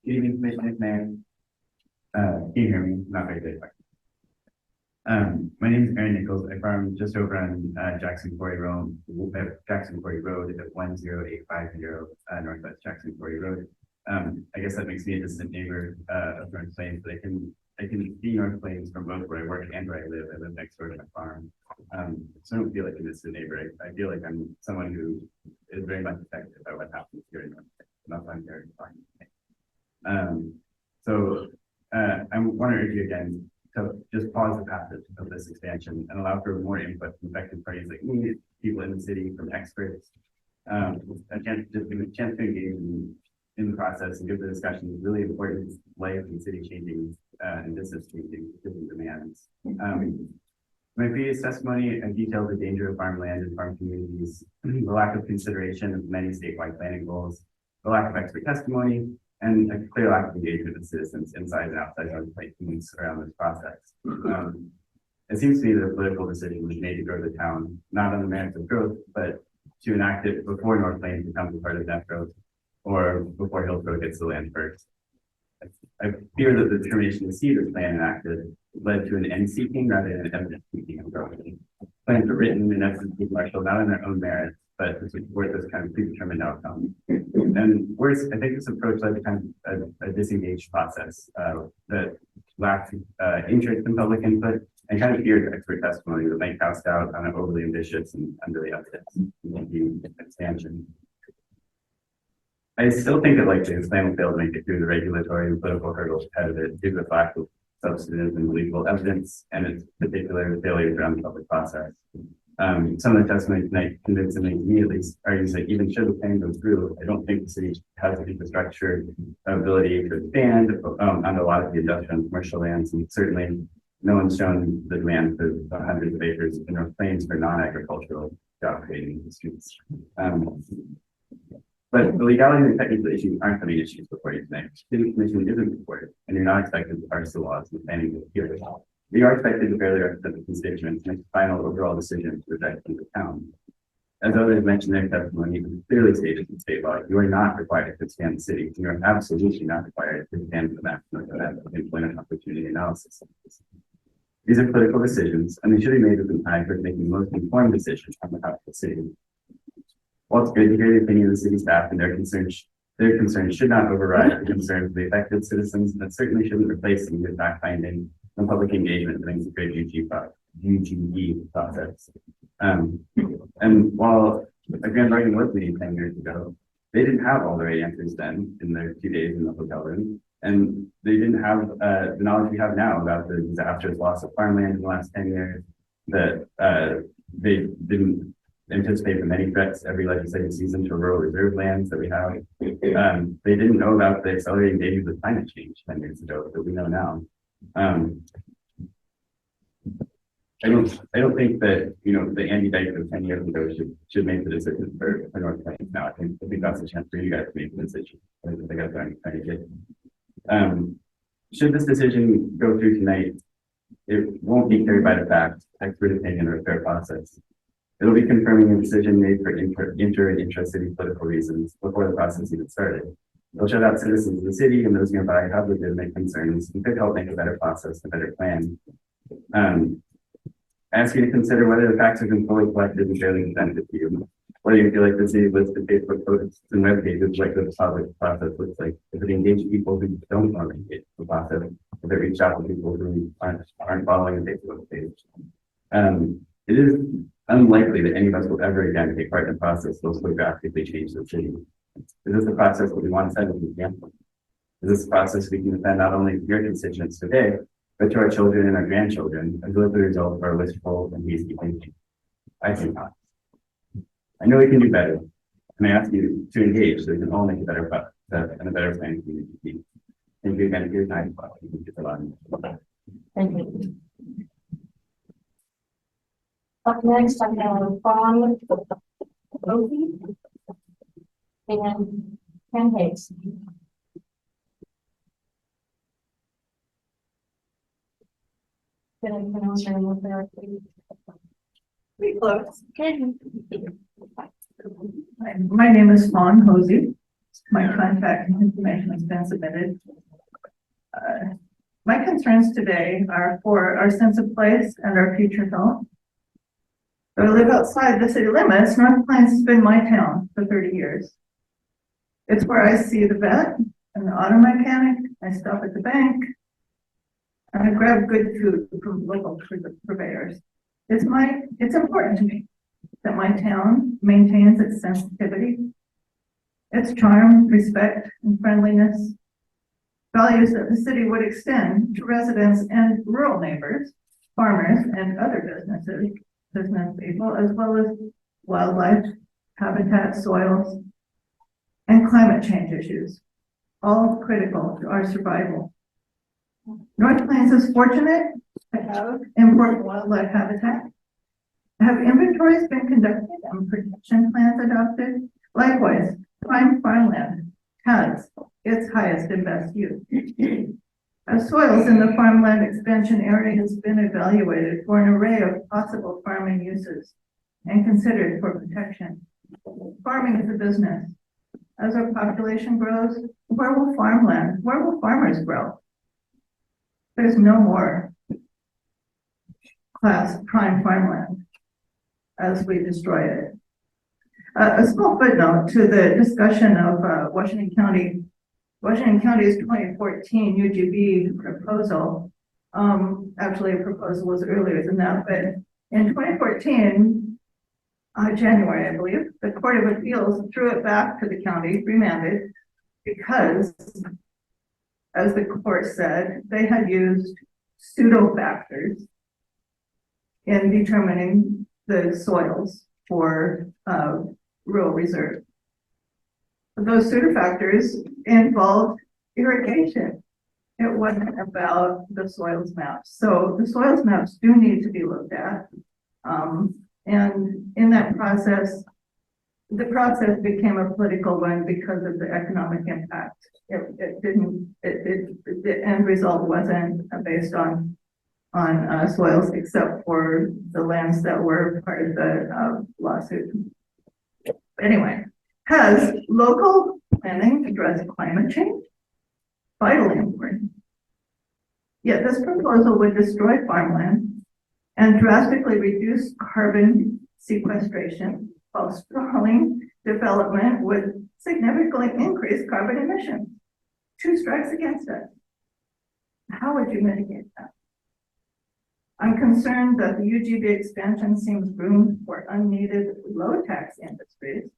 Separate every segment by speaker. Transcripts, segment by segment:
Speaker 1: Good evening, Commissioners, Mayor. Can you hear me? Not very good. My name is Aaron Nichols. I farm just over on Jackson Quarry Road, at 10850 Northwest Jackson Quarry Road. I guess that makes me a distant neighbor of North Plains, but I can see North Plains from both where I work and where I live. I live next door to my farm. So I don't feel like a distant neighbor. I feel like I'm someone who is very much affected by what happens here in North Plains. Not that I'm very fine. I want to urge you again to just pause the passage of this expansion and allow for more input from affected parties like me, people in the city, from experts, a chance to engage in the process and give the discussion really important life and city changing and business changing demands. My previous testimony, I detailed the danger of farmland and farm communities, the lack of consideration of many statewide planning goals, the lack of expert testimony, and a clear lack of engagement with citizens inside and outside North Plains around this process. It seems to me that a political decision was made to grow the town, not on the merits of growth, but to enact it before North Plains becomes a part of Neff Growth or before Hillsborough gets the land first. I fear that the determination to see this plan enacted led to an end seeking rather than an evidence seeking of growth. Plans were written in essence marshal not on their own merits, but to support this kind of predetermined outcome. And worse, I think this approach led to kind of a disengaged process that lacked interest in public input and kind of feared expert testimony that might cast doubt on an overly ambitious and unreally evidence expansion. I still think that likely this plan will fail to make it through the regulatory and political hurdles ahead of it due to the lack of substantive and legal evidence and its particular failures around the public process. Some of the testimony tonight convincingly, to me at least, argues that even should the plan go through, I don't think the city has the infrastructure ability to expand on a lot of the industrial and commercial lands, and certainly no one's shown the demand for the hundreds of acres in North Plains for non-agricultural job creating industries. But the legality and technical issues aren't the main issues before you tonight. The City Commission isn't reported, and you're not expected to parse the laws and planning here. You are expected to fairly represent the constituents and make the final overall decision to protect the town. As others mentioned their testimony, it clearly stated in state law, you are not required to expand the city. You are absolutely not required to expand the maximum of employment opportunity analysis. These are political decisions, and they should be made with an eye for making the most informed decision on behalf of the city. While it's good to hear the opinion of the city staff and their concerns should not override the concerns of the affected citizens, and certainly shouldn't replace them with fact-finding and public engagement that makes a great UGE process. And while a grand bargain was made 10 years ago, they didn't have all the right answers then in their 2 days in the hotel room. And they didn't have the knowledge we have now about the disastrous loss of farmland in the last 10 years, that they didn't anticipate the many threats every legislative season to rural reserve lands that we have. They didn't know about the accelerating dangers of climate change 10 years ago that we know now. I don't think that the Andy Dyke of 10 years ago should make the decision for North Plains now. I think that's a chance for you guys to make the decision. I think that's what I'm trying to get. Should this decision go through tonight, it won't be carried by the fact, expert opinion, or fair process. It'll be confirming a decision made for inter and intra-city political reasons before the process even started. It'll shut out citizens of the city and those nearby have legitimate concerns and could help make a better process, a better plan. I ask you to consider whether the facts have been fully collected and fairly presented to you. Whether you feel like the city listed Facebook posts and web pages like the public process looks like. If it engaged people who don't want to engage the process, if it reached out to people who aren't following the Facebook page. It is unlikely that any of us will ever again take part in the process that will so drastically change the city. Is this the process that we want to set as an example? Is this a process we can defend not only to your constituents today, but to our children and our grandchildren as the result of our wistful and hasty thinking? I think not. I know we can do better, and I ask you to engage so we can all make a better process and a better plan for you. Thank you again for your time.
Speaker 2: Thank you. Up next, I have Fawn Rosie and Ken Hayes. Did I pronounce your name correctly?
Speaker 3: Pretty close.
Speaker 2: Okay.
Speaker 3: My name is Fawn Hosey. My contact information has been submitted. My concerns today are for our sense of place and our future health. I live outside the city limits. North Plains has been my town for 30 years. It's where I see the vet and the auto mechanic. I stop at the bank and I grab good food from local purveyors. It's important to me that my town maintains its sensitivity, its charm, respect, and friendliness, values that the city would extend to residents and rural neighbors, farmers, and other business people, as well as wildlife, habitat, soils, and climate change issues, all critical to our survival. North Plains is fortunate to have important wildlife habitat. Have inventories been conducted and protection plans adopted? Likewise, prime farmland has its highest and best use. As soils in the farmland expansion area has been evaluated for an array of possible farming uses and considered for protection. Farming is a business. As our population grows, where will farmers grow? There's no more class prime farmland as we destroy it. A small footnote to the discussion of Washington County's 2014 UGB proposal. Actually, a proposal was earlier than that, but in 2014, January, I believe, the Court of Appeals threw it back to the county, remanded, because, as the court said, they had used pseudo factors in determining the soils for rural reserve. Those pseudo factors involved irrigation. It wasn't about the soils maps. So the soils maps do need to be looked at. And in that process, the process became a political one because of the economic impact. The end result wasn't based on soils, except for the lands that were part of the lawsuit. Anyway, has local planning addressed climate change? Vitally important. Yet this proposal would destroy farmland and drastically reduce carbon sequestration, while sprawling development would significantly increase carbon emissions. Two strikes against us. How would you mitigate that? I'm concerned that the UGB expansion seems room for unneeded low-tax industries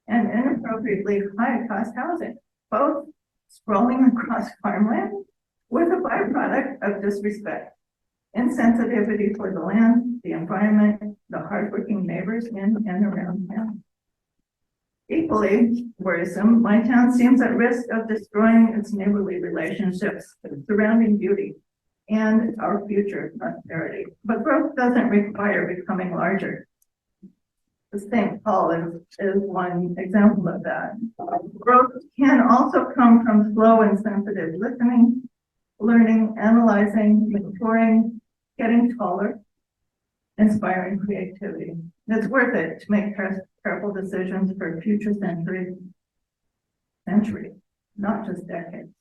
Speaker 3: and inappropriately high-cost housing, both sprawling across farmland with a byproduct of disrespect, insensitivity for the land, the environment, the hardworking neighbors in and around town. Equally worrisome, my town seems at risk of destroying its neighborly relationships surrounding beauty and our future prosperity. But growth doesn't require becoming larger. The St. Paul is one example of that. Growth can also come from slow and sensitive listening, learning, analyzing, maturing, getting taller, inspiring creativity. It's worth it to make careful decisions for future centuries, not just decades.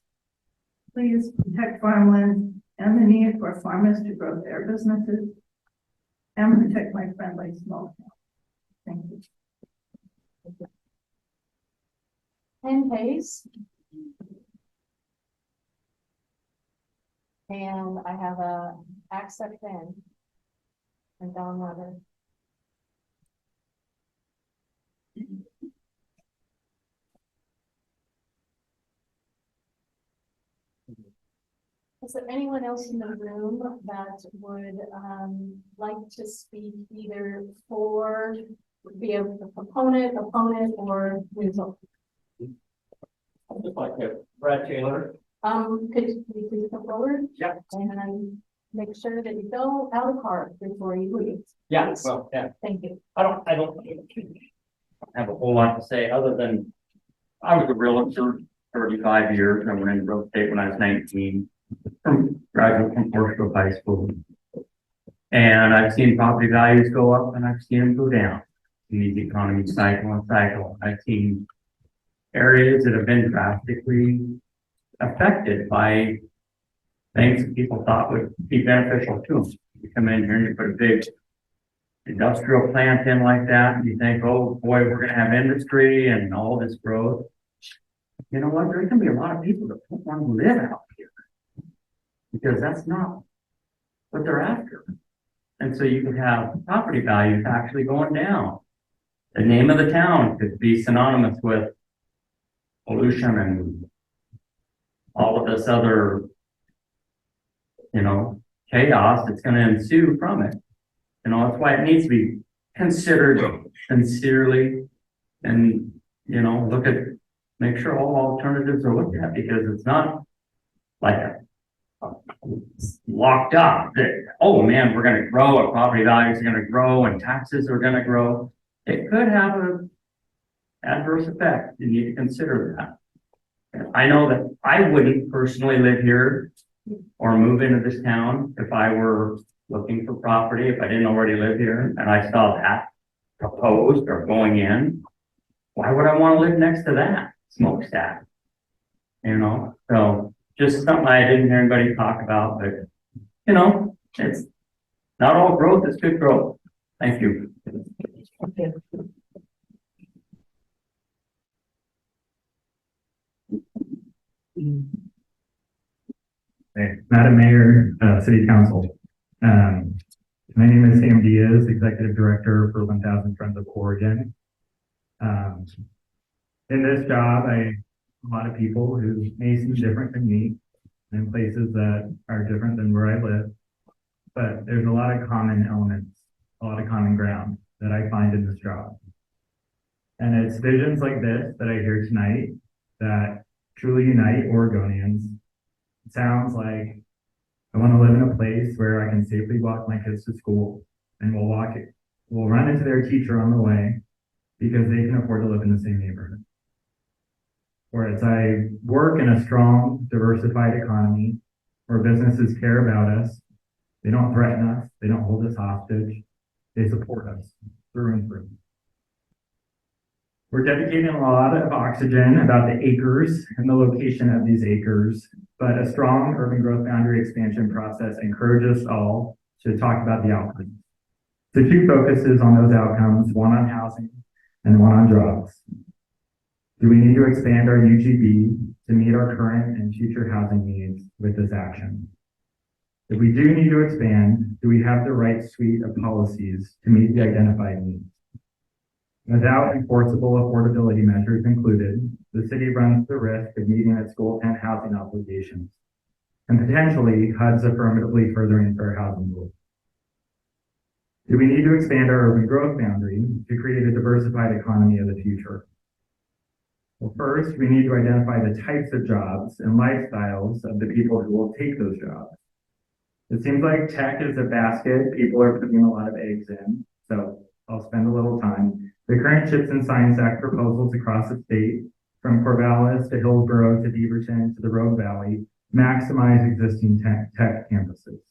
Speaker 3: Please protect farmland and the need for farmers to grow their businesses and protect my friendly small town. Thank you.
Speaker 2: 10 Hayes. And I have a accept in and Don Weather. Is there anyone else in the room that would like to speak either for, be a proponent, opponent, or result?
Speaker 4: I'd just like to, Brad Taylor.
Speaker 2: Could you please come forward?
Speaker 4: Yeah.
Speaker 2: And make sure that you fill out a card before you leave.
Speaker 4: Yeah, well, yeah,
Speaker 2: Thank you.
Speaker 4: I don't have a whole lot to say other than I was a realtor 35 years. I went into real estate when I was 19, graduate from Portsmouth High School. And I've seen property values go up and I've seen them go down in these economies cycle and cycle. I've seen areas that have been drastically affected by things that people thought would be beneficial to them. You come in here and you put a big industrial plant in like that, and you think, oh boy, we're gonna have industry and all this growth. You know what? There's gonna be a lot of people that don't want to live out here because that's not what they're after. And so you could have property values actually going down. The name of the town could be synonymous with pollution and all of this other, chaos that's gonna ensue from it. That's why it needs to be considered sincerely and, make sure all alternatives are looked at, because it's not like locked up that, oh man, we're gonna grow, our property values are gonna grow and taxes are gonna grow. It could have an adverse effect. You need to consider that. I know that I wouldn't personally live here or move into this town if I were looking for property, if I didn't already live here and I saw that proposed or going in. Why would I want to live next to that smokestack? So just something I didn't hear anybody talk about, but it's not all growth is good growth. Thank you.
Speaker 5: Hey, Madam Mayor, City Council. My name is Sam Diaz, Executive Director for 1000 Friends of Oregon. In this job, a lot of people who may seem different than me in places that are different than where I live, but there's a lot of common elements, a lot of common ground that I find in this job. And it's visions like this that I hear tonight that truly unite Oregonians. It sounds like I want to live in a place where I can safely walk my kids to school, and we'll run into their teacher on the way because they can afford to live in the same neighborhood. Whereas I work in a strong, diversified economy where businesses care about us, they don't threaten us, they don't hold us hostage, they support us through and through. We're dedicating a lot of oxygen about the acres and the location of these acres, but a strong urban growth boundary expansion process encourages us all to talk about the outcomes. The two focuses on those outcomes, one on housing and one on jobs. Do we need to expand our UGB to meet our current and future housing needs with this action? If we do need to expand, do we have the right suite of policies to meet the identified needs? Without enforceable affordability measures included, the city runs the risk of meeting its goal 10 housing obligations and potentially HUD's affirmatively furthering fair housing rules. Do we need to expand our urban growth boundary to create a diversified economy of the future? Well, first, we need to identify the types of jobs and lifestyles of the people who will take those jobs. It seems like tech is a basket people are putting a lot of eggs in, so I'll spend a little time. The current CHIPS and Science Act proposals across the state, from Corvallis to Hillsborough to Beaverton to the Rogue Valley, maximize existing tech campuses.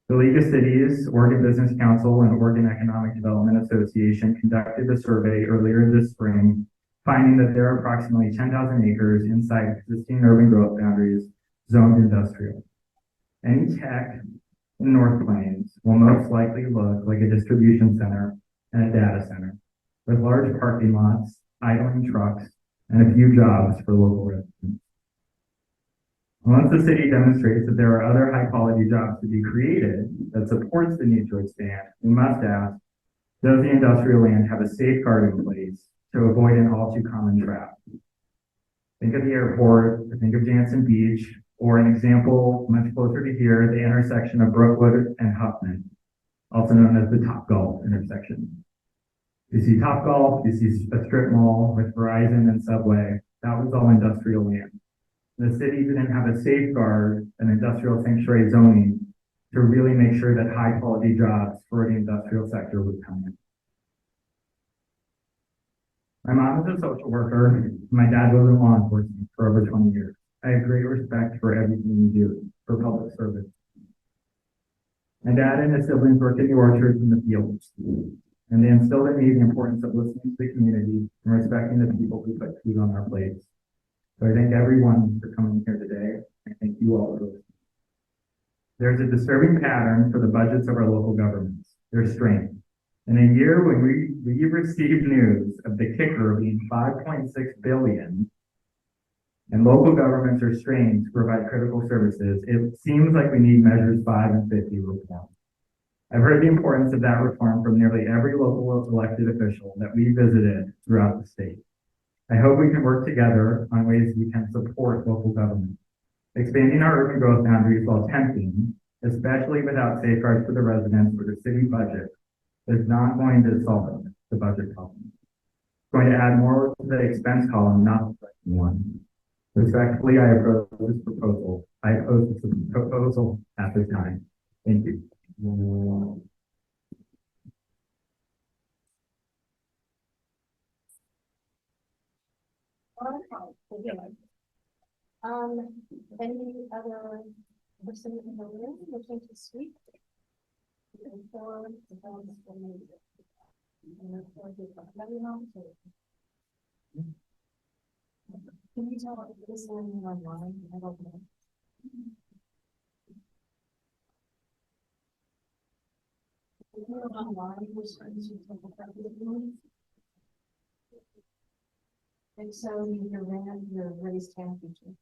Speaker 5: The League of Cities, Oregon Business Council, and Oregon Economic Development Association conducted a survey earlier this spring, finding that there are approximately 10,000 acres inside existing urban growth boundaries zoned industrial. Any tech in North Plains will most likely look like a distribution center and a data center, with large parking lots, idling trucks, and a few jobs for local residents. Once the city demonstrates that there are other high-quality jobs to be created that supports the need to expand, we must ask, does the industrial land have a safeguard in place to avoid an all-too-common trap? Think of the airport, or think of Jansen Beach, or an example much closer to here, the intersection of Brookwood and Huffman, also known as the Topgolf intersection. You see Topgolf, you see a strip mall with Verizon and Subway. That was all industrial land. The city didn't have a safeguard, an industrial sanctuary zoning, to really make sure that high quality jobs for the industrial sector would come in. My mom is a social worker. My dad was in law enforcement for over 20 years. I have great respect for everything you do for public service. My dad and his siblings worked in the orchards and the fields. and they instilled in me the importance of listening to the community and respecting the people who put food on our plates. So I thank everyone for coming here today. I thank you all for listening. There's a disturbing pattern for the budgets of our local governments. They're strained. In a year when we received news of the kicker being 5.6 billion, and local governments are strained to provide critical services, it seems like we need measures 5 and 50 reform. I've heard the importance of that reform from nearly every local elected official that we visited throughout the state. I hope we can work together on ways we can support local government. Expanding our urban growth boundaries while tempting, especially without safeguards for the residents or the city budget, is not going to solve the budget problem. It's going to add more to the expense column, not the one. Respectfully, I oppose this proposal. I oppose this proposal at this time. Thank you.
Speaker 2: Any other person in the room wishing to speak? Can you tell if this one online? I don't know. If you're online, we're starting to talk about the room. And so your raised hand feature.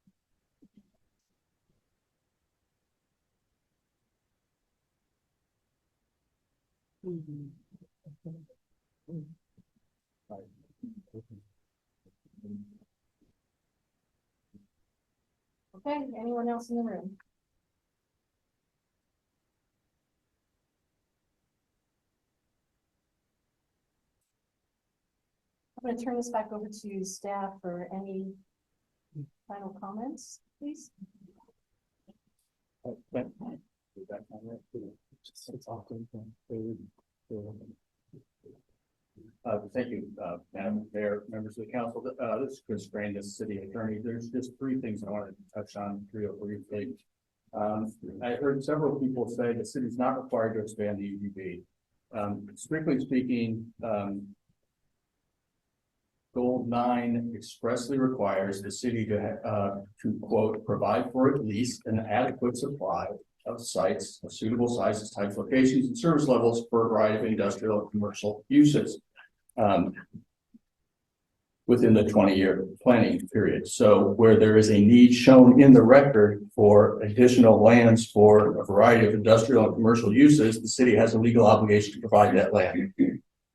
Speaker 2: Okay, anyone else in the room? I'm going to turn this back over to staff for any final comments, please.
Speaker 6: Thank you, Madam Mayor, members of the council. This is Chris Crane, the city attorney. There's just 3 things I wanted to touch on real briefly. I heard several people say the city is not required to expand the UGB. Strictly speaking, Goal 9 expressly requires the city to quote, provide for at least an adequate supply of sites of suitable sizes, types, locations, and service levels for a variety of industrial and commercial uses within the 20-year planning period. So where there is a need shown in the record for additional lands for a variety of industrial and commercial uses, the city has a legal obligation to provide that land.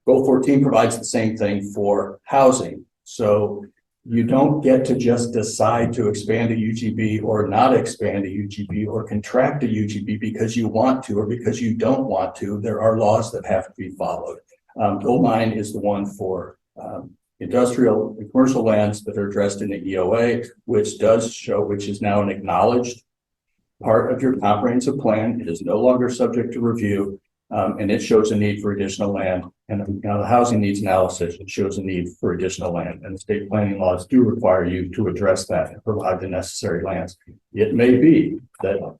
Speaker 6: Goal 14 provides the same thing for housing. So you don't get to just decide to expand a UGB or not expand a UGB or contract a UGB because you want to or because you don't want to. There are laws that have to be followed. Goal 9 is the one for industrial and commercial lands that are addressed in the EOA, which is now an acknowledged part of your comprehensive plan. It is no longer subject to review. And it shows a need for additional land. And now the housing needs analysis, it shows a need for additional land. And the state planning laws do require you to address that and provide the necessary lands. It may be that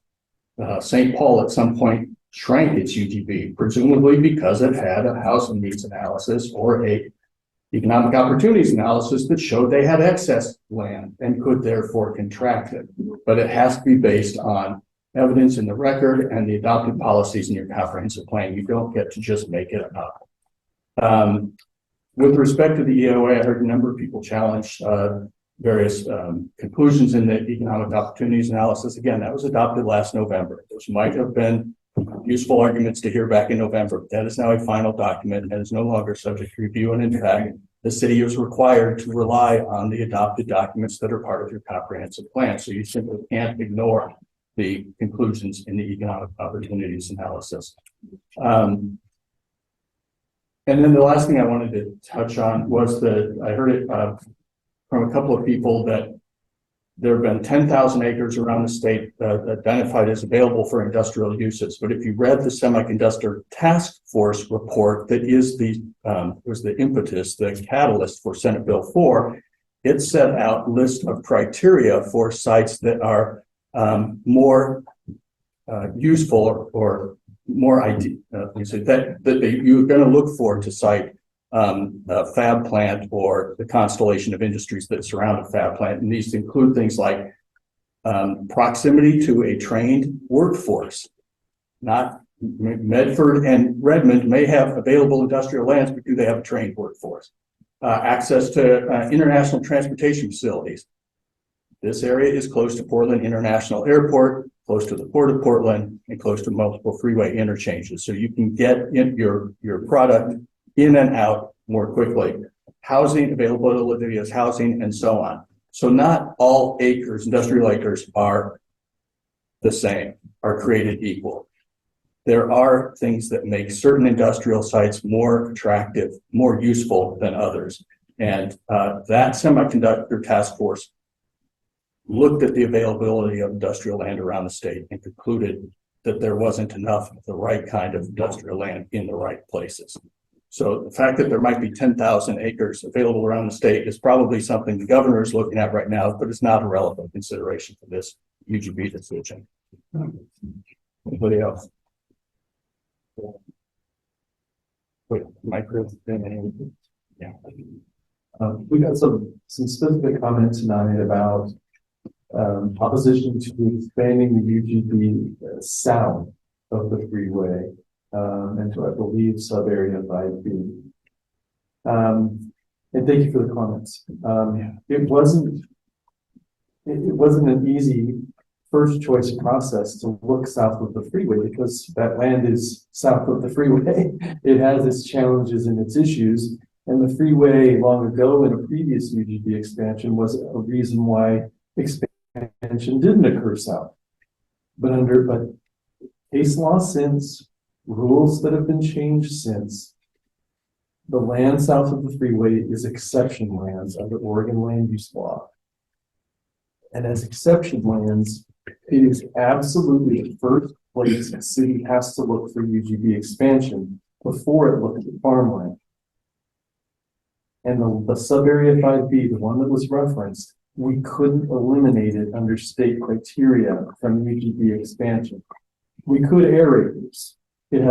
Speaker 6: St. Paul at some point shrank its UGB, presumably because it had a housing needs analysis or a economic opportunities analysis that showed they had excess land and could therefore contract it. But it has to be based on evidence in the record and the adopted policies in your comprehensive plan. You don't get to just make it up. With respect to the EOA, I heard a number of people challenge various conclusions in the economic opportunities analysis. Again, that was adopted last November. Those might have been useful arguments to hear back in November. That is now a final document and is no longer subject to review. And in fact, the city is required to rely on the adopted documents that are part of your comprehensive plan. So you simply can't ignore the conclusions in the economic opportunities analysis. And then the last thing I wanted to touch on was I heard it from a couple of people that there have been 10,000 acres around the state identified as available for industrial uses. But if you read the Semiconductor Task Force report that was the impetus, the catalyst for Senate Bill 4, it set out a list of criteria for sites that are more useful or more idea, so you're gonna look for to cite a fab plant or the constellation of industries that surround a fab plant. And these include things like proximity to a trained workforce. Not Medford and Redmond may have available industrial lands, but do they have a trained workforce? Access to international transportation facilities. This area is close to Portland International Airport, close to the Port of Portland, and close to multiple freeway interchanges. So you can get in your product in and out more quickly. Housing, availability of housing, and so on. So not all acres, industrial acres, are the same, are created equal. There are things that make certain industrial sites more attractive, more useful than others. And that semiconductor task force looked at the availability of industrial land around the state and concluded that there wasn't enough of the right kind of industrial land in the right places. So the fact that there might be 10,000 acres available around the state is probably something the governor is looking at right now, but it's not a relevant consideration for this UGB decision. Anybody else? Wait, micro. Yeah.
Speaker 7: We got some specific comments tonight about opposition to expanding the UGB south of the freeway and to, I believe, sub area 5B. And thank you for the comments. It wasn't an easy first choice process to look south of the freeway because that land is south of the freeway. It has its challenges and its issues. And the freeway long ago in a previous UGB expansion was a reason why expansion didn't occur south. But case law since, rules that have been changed since, the land south of the freeway is exception lands under Oregon land use law. And as exception lands, it is absolutely the first place a city has to look for UGB expansion before it looks at farmland. And the sub-area 5B, the one that was referenced, we couldn't eliminate it under state criteria from UGB expansion. We could air acres. There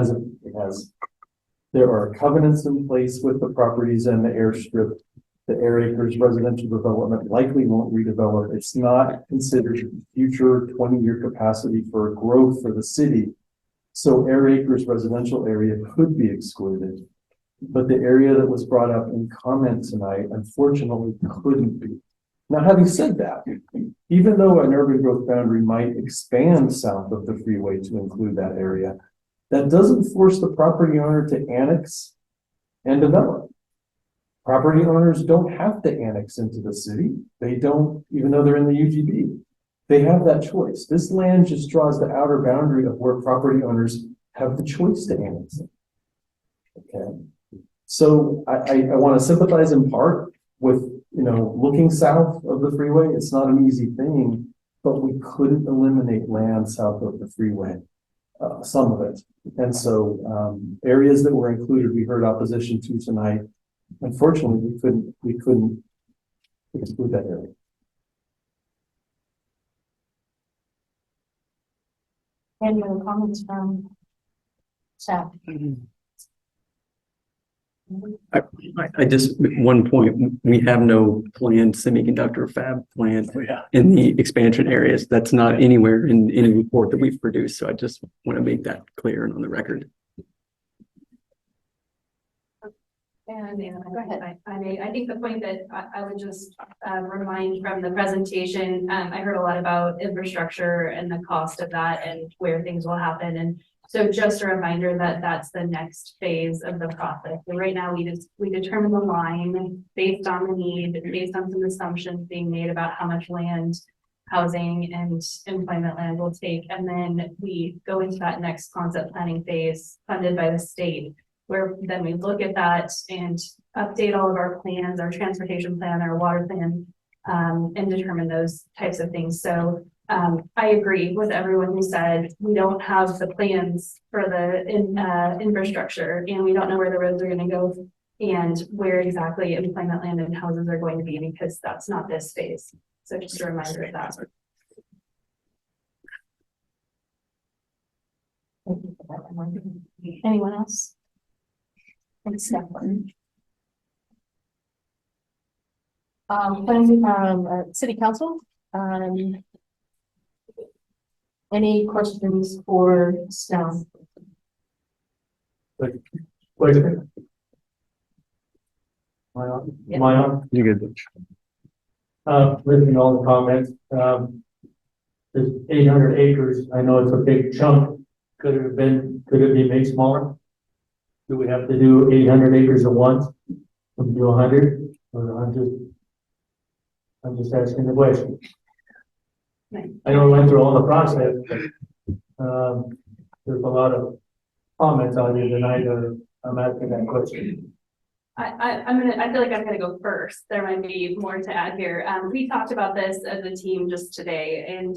Speaker 7: are covenants in place with the properties and the airstrip. The air acres residential development likely won't redevelop. It's not considered future 20-year capacity for growth for the city. So air acres residential area could be excluded. But the area that was brought up in comment tonight, unfortunately, couldn't be. Now, having said that, even though an urban growth boundary might expand south of the freeway to include that area, that doesn't force the property owner to annex and develop. Property owners don't have to annex into the city. They don't, even though they're in the UGB. They have that choice. This land just draws the outer boundary of where property owners have the choice to annex it. Okay. So I want to sympathize in part with, looking south of the freeway. It's not an easy thing, but we couldn't eliminate land south of the freeway, some of it. And so areas that were included, we heard opposition to tonight. Unfortunately, we couldn't exclude that area.
Speaker 2: Any other comments from staff?
Speaker 8: I just, one point, we have no planned semiconductor fab plant
Speaker 6: Oh, yeah.
Speaker 8: in the expansion areas. That's not anywhere in any report that we've produced. So I just want to make that clear and on the record.
Speaker 2: And go ahead.
Speaker 9: I think the point that I would just remind from the presentation, I heard a lot about infrastructure and the cost of that and where things will happen. And so just a reminder that that's the next phase of the process. So right now we determine the line based on the need, based on some assumptions being made about how much land, housing and employment land will take. And then we go into that next concept planning phase funded by the state, where then we look at that and update all of our plans, our transportation plan, our water plan, and determine those types of things. So I agree with everyone who said we don't have the plans for the infrastructure, and we don't know where the roads are going to go and where exactly employment land and houses are going to be, because that's not this phase. So just a reminder of that.
Speaker 2: Thank you for that, Emily. Anyone else? Thanks, Stefan. City Council, any questions for staff?
Speaker 7: Wait, Am I on?
Speaker 2: Yeah.
Speaker 7: Am I on?
Speaker 8: You good?
Speaker 7: Listening to all the comments, there's 800 acres. I know it's a big chunk. Could it be made smaller? Do we have to do 800 acres at once? Or do 100? Or I'm just asking the question. I know we went through all the process, but, there's a lot of comments on here tonight, I'm asking that question.
Speaker 9: I feel like I'm gonna go first. There might be more to add here. We talked about this as a team just today and,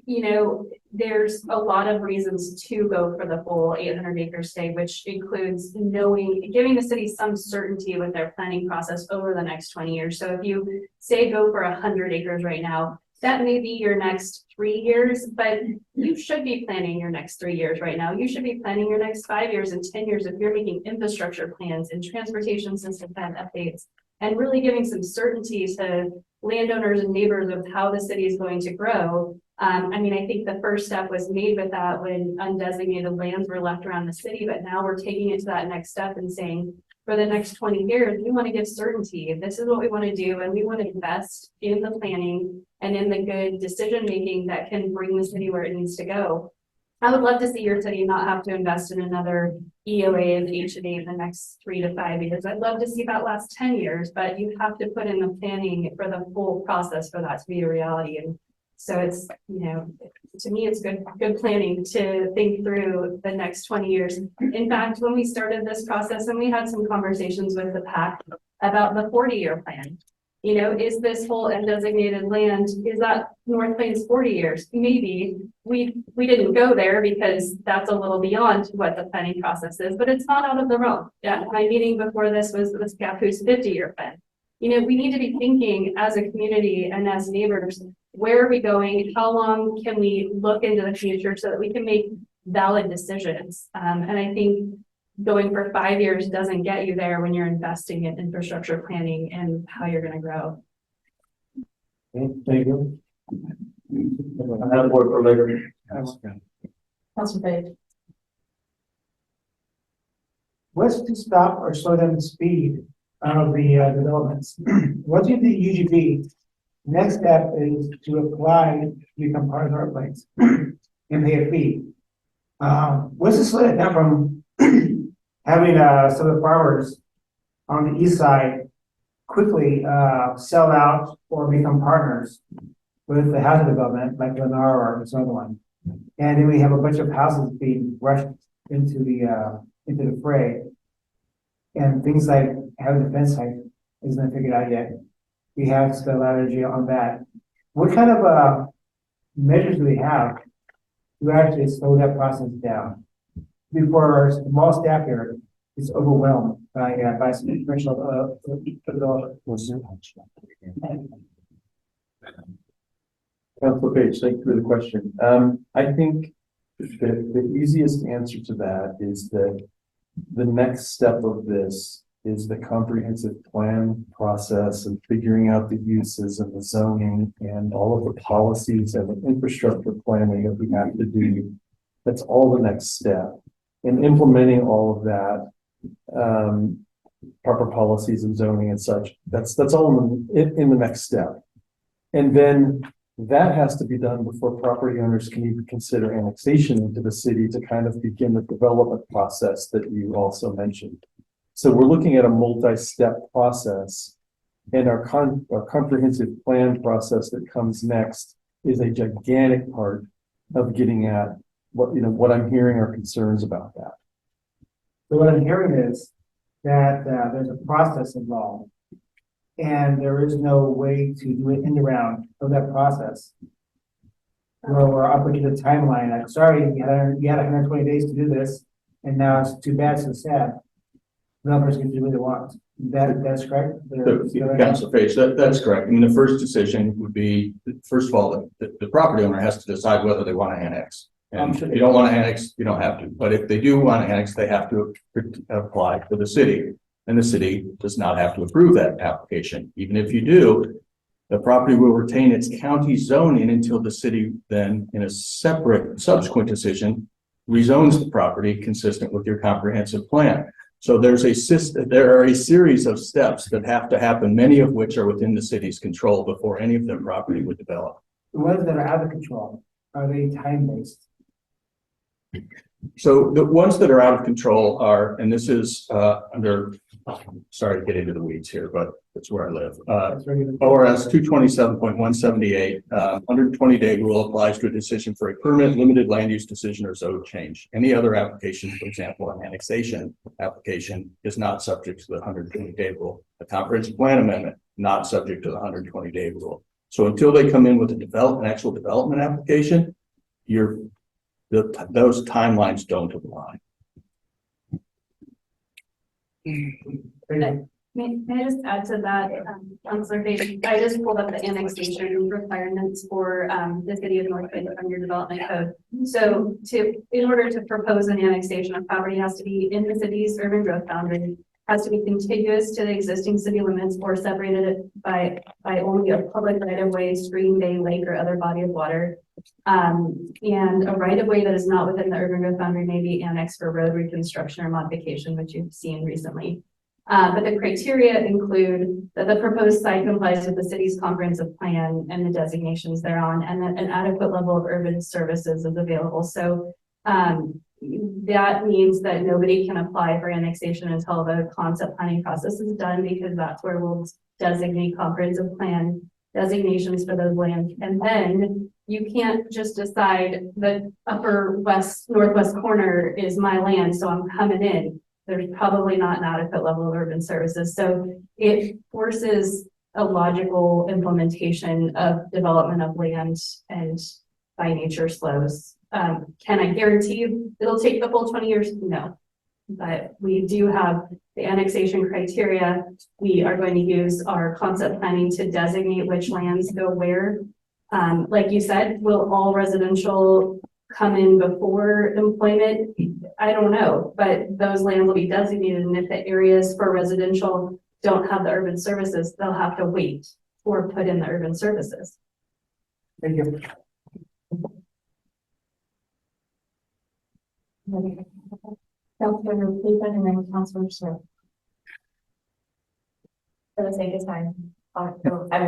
Speaker 9: you know, there's a lot of reasons to go for the full 800 acre stay, which includes giving the city some certainty with their planning process over the next 20 years. So if you say go for 100 acres right now, that may be your next 3 years, but you should be planning your next 3 years right now. You should be planning your next 5 years and 10 years if you're making infrastructure plans and transportation system plan updates and really giving some certainty to landowners and neighbors of how the city is going to grow. I mean, I think the first step was made with that when undesignated lands were left around the city, but now we're taking it to that next step and saying, for the next 20 years, we want to give certainty. This is what we want to do, and we want to invest in the planning and in the good decision-making that can bring the city where it needs to go. I would love to see your city not have to invest in another EOA and HA in the next 3 to 5 years. I'd love to see that last 10 years, but you have to put in the planning for the full process for that to be a reality. And so it's, you know, to me, it's good planning to think through the next 20 years. In fact, when we started this process and we had some conversations with the PAC about the 40-year plan, you know, is this whole undesignated land, is that North Plains 40 years? Maybe. We didn't go there because that's a little beyond what the planning process is, but it's not out of the realm. Yeah, my meeting before this was Scappoose 50-year plan. You know, we need to be thinking as a community and as neighbors, where are we going? How long can we look into the future so that we can make valid decisions? And I think going for 5 years doesn't get you there when you're investing in infrastructure planning and how you're going to grow.
Speaker 7: Thank you. I have more for later.
Speaker 2: Councilor Page.
Speaker 10: What's to stop or slow down the speed of the developments? What do the UGB next step is to apply to become part of North Plains and pay a fee? What's to slow it down from having some of the farmers on the east side quickly sell out or become partners with the housing development like Lennar or some other one? And then we have a bunch of houses being rushed into the fray. And things like having a fence height isn't figured out yet. We have to spend a lot of energy on that. What kind of measures do we have to actually slow that process down before our small staff here is overwhelmed by some professional developers?
Speaker 7: Councilor Page, thank you for the question. I think the easiest answer to that is that the next step of this is the comprehensive plan process and figuring out the uses and the zoning and all of the policies and the infrastructure planning that we have to do. That's all the next step. And implementing all of that, proper policies and zoning and such, that's all in the next step. And then that has to be done before property owners can even consider annexation into the city to kind of begin the development process that you also mentioned. So we're looking at a multi-step process, and our comprehensive plan process that comes next is a gigantic part of getting at what I'm hearing are concerns about that.
Speaker 10: So what I'm hearing is that there's a process involved, and there is no way to do it in the round of that process. We're up against the timeline. Like, sorry, you had 120 days to do this, and now it's too bad, so sad. Developers can do what they want. That's correct?
Speaker 6: Councilor Page, that's correct. I mean, the first decision would be, first of all, the property owner has to decide whether they want to annex. And if you don't want to annex, you don't have to, but if they do want to annex, they have to apply to the city. And the city does not have to approve that application. Even if you do, the property will retain its county zoning until the city then, in a separate subsequent decision, rezones the property consistent with your comprehensive plan. So there are a series of steps that have to happen, many of which are within the city's control before any of their property would develop.
Speaker 10: The ones that are out of control, are they time-based?
Speaker 6: So the ones that are out of control are, and this is under, sorry to get into the weeds here, but that's where I live.
Speaker 10: That's regular.
Speaker 6: ORS 227.178, 120-day rule applies to a decision for a permanent limited land use decision or zone change. Any other application, for example, an annexation application, is not subject to the 120-day rule. A comprehensive plan amendment, not subject to the 120-day rule. So until they come in with an actual development application, those timelines don't apply.
Speaker 9: May I just add to that, Councilor Page? I just pulled up the annexation requirements for the city of North Bay from your development code. So in order to propose an annexation, a property has to be in the city's urban growth boundary, has to be contiguous to the existing city limits or separated by only a public right of way, stream, bay, lake, or other body of water. And a right of way that is not within the urban growth boundary may be annexed for road reconstruction or modification, which you've seen recently. But the criteria include that the proposed site complies with the city's comprehensive plan and the designations thereon, and that an adequate level of urban services is available. So that means that nobody can apply for annexation until the concept planning process is done, because that's where we'll designate comprehensive plan designations for those lands. And then you can't just decide the upper northwest corner is my land, so I'm coming in. There's probably not an adequate level of urban services. So it forces a logical implementation of development of land, and by nature slows. Can I guarantee you it'll take the full 20 years? No, but we do have the annexation criteria. We are going to use our concept planning to designate which lands go where. Like you said, will all residential come in before employment? I don't know, but those lands will be designated, and if the areas for residential don't have the urban services, they'll have to wait or put in the urban services.
Speaker 10: Thank you.
Speaker 2: Councilor Cleveland and then Councilor Smith.
Speaker 11: For the sake of time, I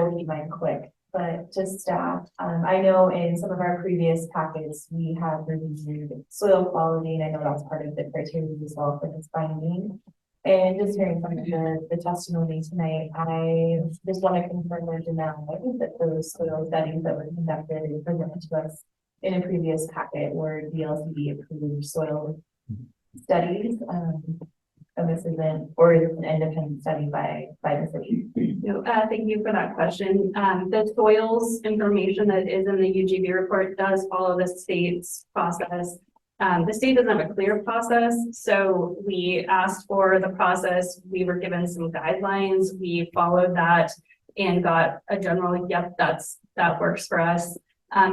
Speaker 11: will keep mine quick, but just staff, I know in some of our previous packets, we have reviewed soil quality, and I know that's part of the criteria as well for this finding. And just hearing from the testimony tonight, I just want to confirm or deny that those soil studies that were conducted and presented to us in a previous packet were DLCD approved soil studies. And this isn't, or is an independent study by the city?
Speaker 9: No, thank you for that question. The soils information that is in the UGB report does follow the state's process. The state doesn't have a clear process, so we asked for the process. We were given some guidelines. We followed that and got a general, yep, that works for us.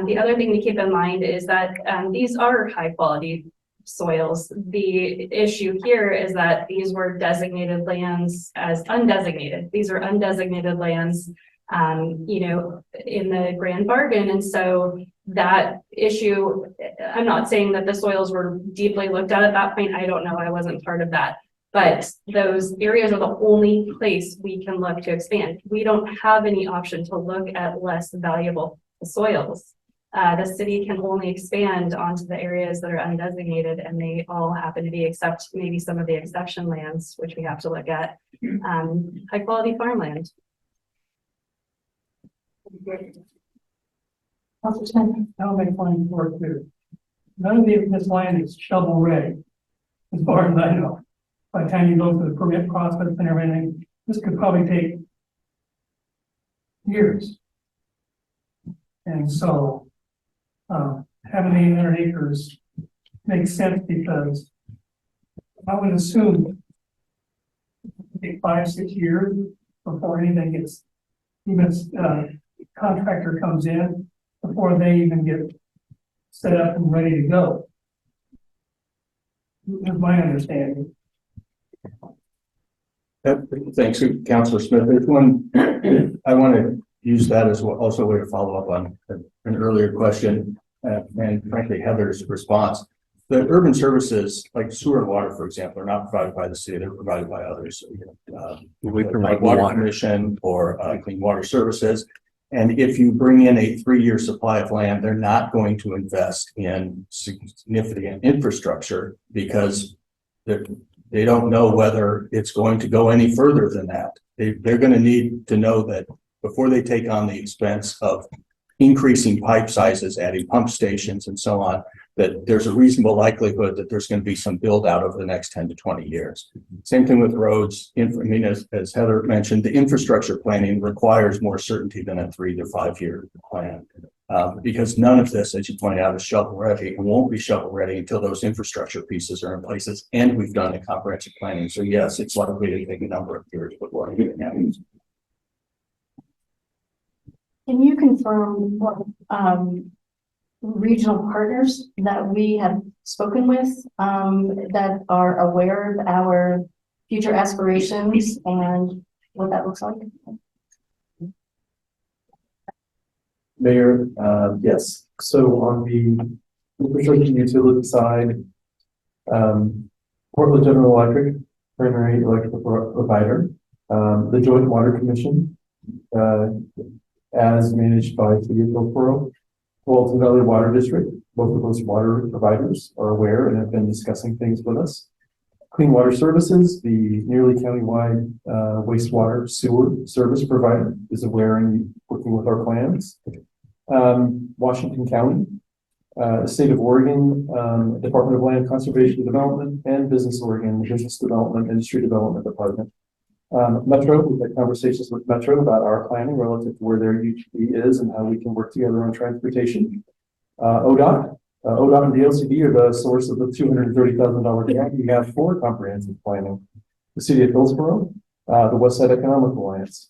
Speaker 9: The other thing to keep in mind is that these are high quality soils. The issue here is that these were designated lands as undesignated. These are undesignated lands, in the grand bargain. And so that issue, I'm not saying that the soils were deeply looked at that point. I don't know. I wasn't part of that. But those areas are the only place we can look to expand. We don't have any option to look at less valuable soils. The city can only expand onto the areas that are undesignated, and they all happen to be, except maybe some of the exception lands, which we have to look at, high quality farmland.
Speaker 10: I'll make one more clear. None of this land is shovel ready, as far as I know. By the time you go through the permit process and everything, this could probably take years. And so, having 800 acres makes sense, because I would assume it would take 5-6 years before anything gets, even contractor comes in, before they even get set up and ready to go. That's my understanding.
Speaker 6: Thanks, Councilor Smith. There's one, I want to use that as well, also a way to follow up on an earlier question, and frankly Heather's response. The urban services, like sewer and water, for example, are not provided by the city, they're provided by others.
Speaker 8: We
Speaker 6: Like
Speaker 8: provide
Speaker 6: Water
Speaker 8: water.
Speaker 6: Commission or Clean Water Services. And if you bring in a 3-year supply of land, they're not going to invest in significant infrastructure because they don't know whether it's going to go any further than that. They're going to need to know that before they take on the expense of increasing pipe sizes, adding pump stations and so on, that there's a reasonable likelihood that there's going to be some build out over the next 10 to 20 years. Same thing with roads. I mean, as Heather mentioned, the infrastructure planning requires more certainty than a 3 to 5 year plan. Because none of this, as you pointed out, is shovel ready and won't be shovel ready until those infrastructure pieces are in places and we've done a comprehensive planning. So yes, it's likely to take a number of years, but what happens?
Speaker 2: Can you confirm what, regional partners that we have spoken with, that are aware of our future aspirations and what that looks like?
Speaker 7: Mayor, yes, so on the infrastructure utility side, Portland General Electric, primary electrical provider, the Joint Water Commission, as managed by City of Hillsborough, Walton Valley Water District, both of those water providers are aware and have been discussing things with us. Clean Water Services, the nearly countywide wastewater sewer service provider, is aware and working with our plans. Washington County, State of Oregon, Department of Land Conservation and Development, and Business Oregon, Business Development, Industry Development Department. Metro, we've had conversations with Metro about our planning relative to where their UGB is and how we can work together on transportation. ODOT and the LCD are the source of the $230,000 grant we have for comprehensive planning. The City of Hillsborough, the West Side Economic Alliance.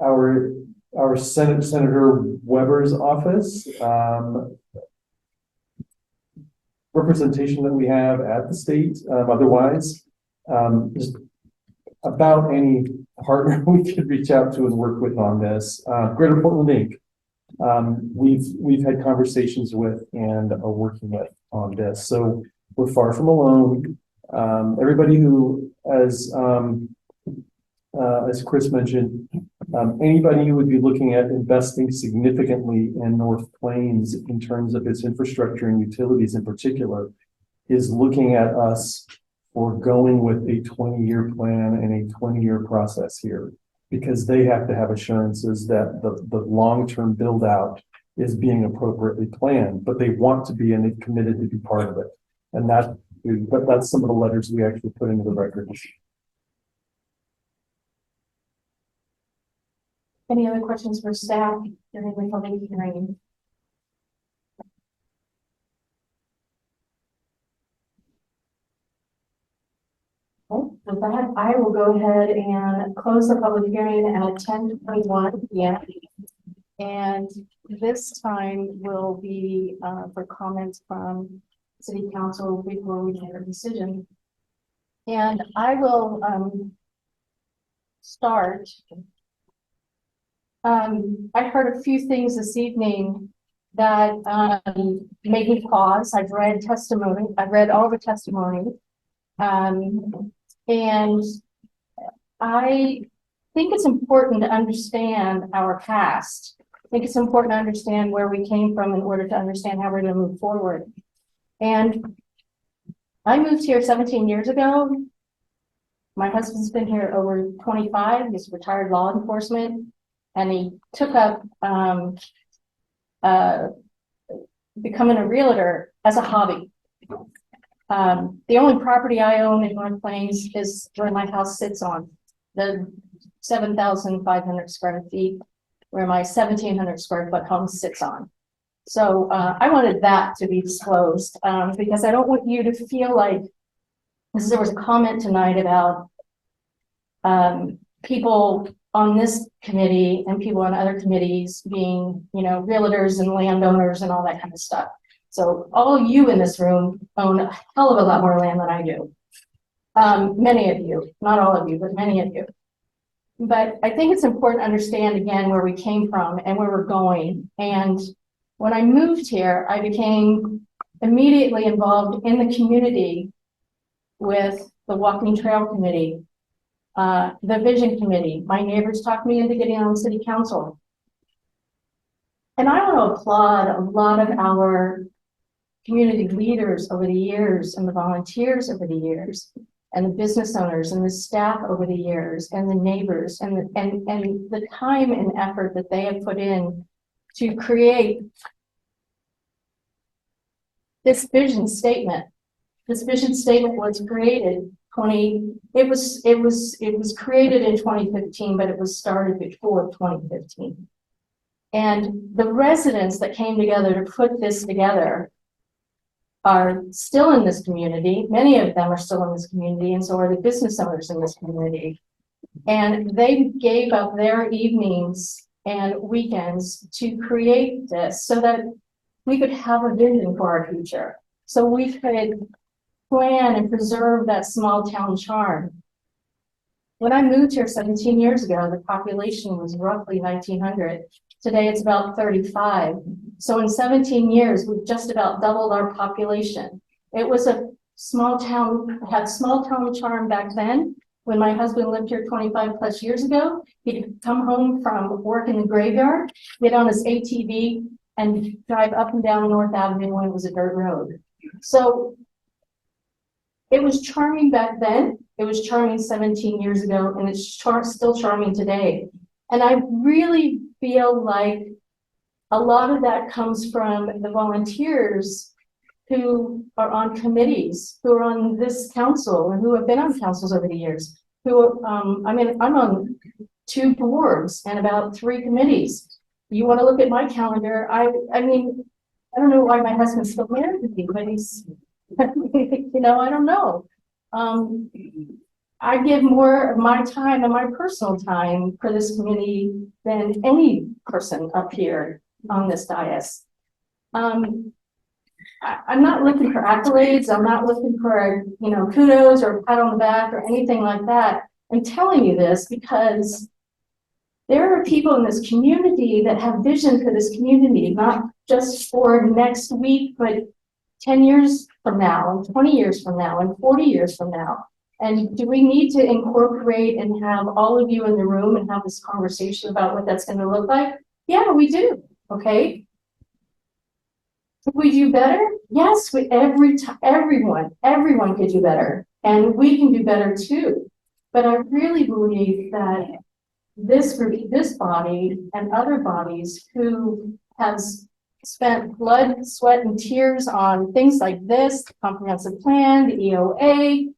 Speaker 7: Our Senator Weber's office, representation that we have at the state, otherwise, just about any partner we could reach out to and work with on this. Greater Portland Inc. We've had conversations with and are working with on this. So we're far from alone. Everybody who, as Chris mentioned, anybody who would be looking at investing significantly in North Plains in terms of its infrastructure and utilities in particular is looking at us for going with a 20-year plan and a 20-year process here, because they have to have assurances that the long-term build out is being appropriately planned, but they want to be and they've committed to be part of it. And that's some of the letters we actually put into the record.
Speaker 2: Any other questions for staff during the public hearing? Okay, with that, I will go ahead and close the public hearing at 10:21 p.m. And this time will be for comments from City Council before we make a decision. And I will start. I heard a few things this evening that made me pause. I've read testimony. I've read all the testimony. And I think it's important to understand our past. I think it's important to understand where we came from in order to understand how we're going to move forward. And I moved here 17 years ago. My husband's been here over 25. He's retired law enforcement. And he took up becoming a realtor as a hobby. The only property I own in North Plains is where my house sits on, the 7,500 square feet, where my 1,700 square foot home sits on. So I wanted that to be disclosed because I don't want you to feel like, because there was a comment tonight about people on this committee and people on other committees being, realtors and landowners and all that kind of stuff. So all you in this room own a hell of a lot more land than I do. Many of you, not all of you, but many of you. But I think it's important to understand again where we came from and where we're going. And when I moved here, I became immediately involved in the community with the Walking Trail Committee, the Vision Committee. My neighbors talked me into getting on city council. And I want to applaud a lot of our community leaders over the years and the volunteers over the years and the business owners and the staff over the years and the neighbors and the time and effort that they have put in to create this vision statement. This vision statement was created it was created in 2015, but it was started before 2015. And the residents that came together to put this together are still in this community. Many of them are still in this community, and so are the business owners in this community. And they gave up their evenings and weekends to create this so that we could have a vision for our future. So we could plan and preserve that small town charm. When I moved here 17 years ago, the population was roughly 1,900. Today it's about 35. So in 17 years, we've just about doubled our population. It was a small town, had small town charm back then. When my husband lived here 25 plus years ago, he'd come home from work in the graveyard, get on his ATV and drive up and down North Avenue when it was a dirt road. So it was charming back then. It was charming 17 years ago, and it's still charming today. And I really feel like a lot of that comes from the volunteers who are on committees, who are on this council, and who have been on councils over the years. I'm on 2 boards and about 3 committees. You want to look at my calendar? I don't know why my husband's still married to me, but he's, I don't know. I give more of my time and my personal time for this community than any person up here on this dais. I'm not looking for accolades. I'm not looking for, kudos or a pat on the back or anything like that. I'm telling you this because there are people in this community that have vision for this community, not just for next week, but 10 years from now, and 20 years from now, and 40 years from now. And do we need to incorporate and have all of you in the room and have this conversation about what that's going to look like? Yeah, we do. Okay. Could we do better? Yes, everyone could do better, and we can do better too. But I really believe that this group, this body, and other bodies who have spent blood, sweat, and tears on things like this, the comprehensive plan, the EOA,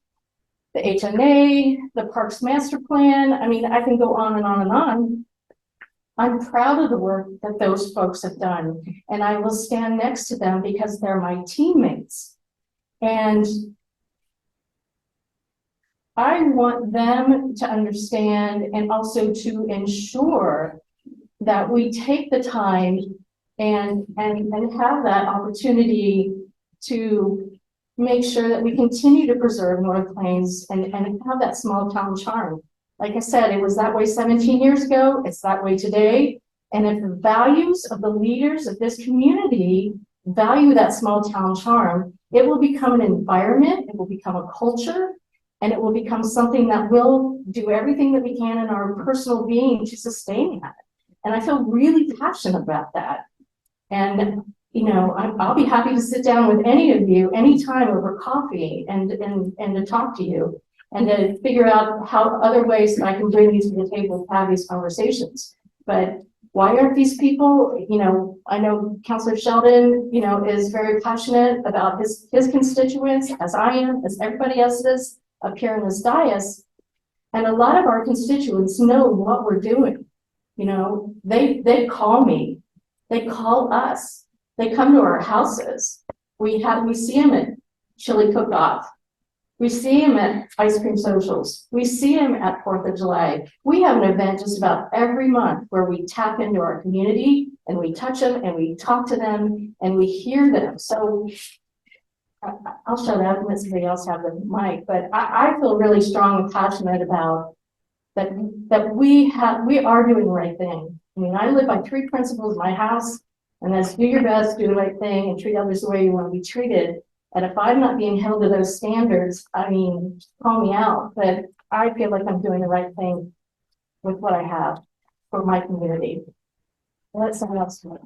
Speaker 2: the HNA, the Parks Master Plan. I mean, I can go on and on and on. I'm proud of the work that those folks have done, and I will stand next to them because they're my teammates. And I want them to understand and also to ensure that we take the time and have that opportunity to make sure that we continue to preserve North Plains and have that small town charm. Like I said, it was that way 17 years ago. It's that way today. And if the values of the leaders of this community value that small town charm, it will become an environment, it will become a culture, and it will become something that will do everything that we can in our personal being to sustain that. And I feel really passionate about that. And, I'll be happy to sit down with any of you anytime over coffee and to talk to you and to figure out how other ways that I can bring these to the table to have these conversations. But why aren't these people, I know Councilor Sheldon, is very passionate about his constituents, as I am, as everybody else is up here in this dais. And a lot of our constituents know what we're doing. They call me, they call us, they come to our houses. We see them at chili cook-off. We see them at ice cream socials. We see them at 4th of July. We have an event just about every month where we tap into our community and we touch them and we talk to them and we hear them. So I'll shut up and let somebody else have the mic, but I feel really strong and passionate about that we are doing the right thing. I mean, I live by 3 principles in my house, and that's do your best, do the right thing, and treat others the way you want to be treated. And if I'm not being held to those standards, I mean, call me out, but I feel like I'm doing the right thing with what I have for my community. Let someone else do it.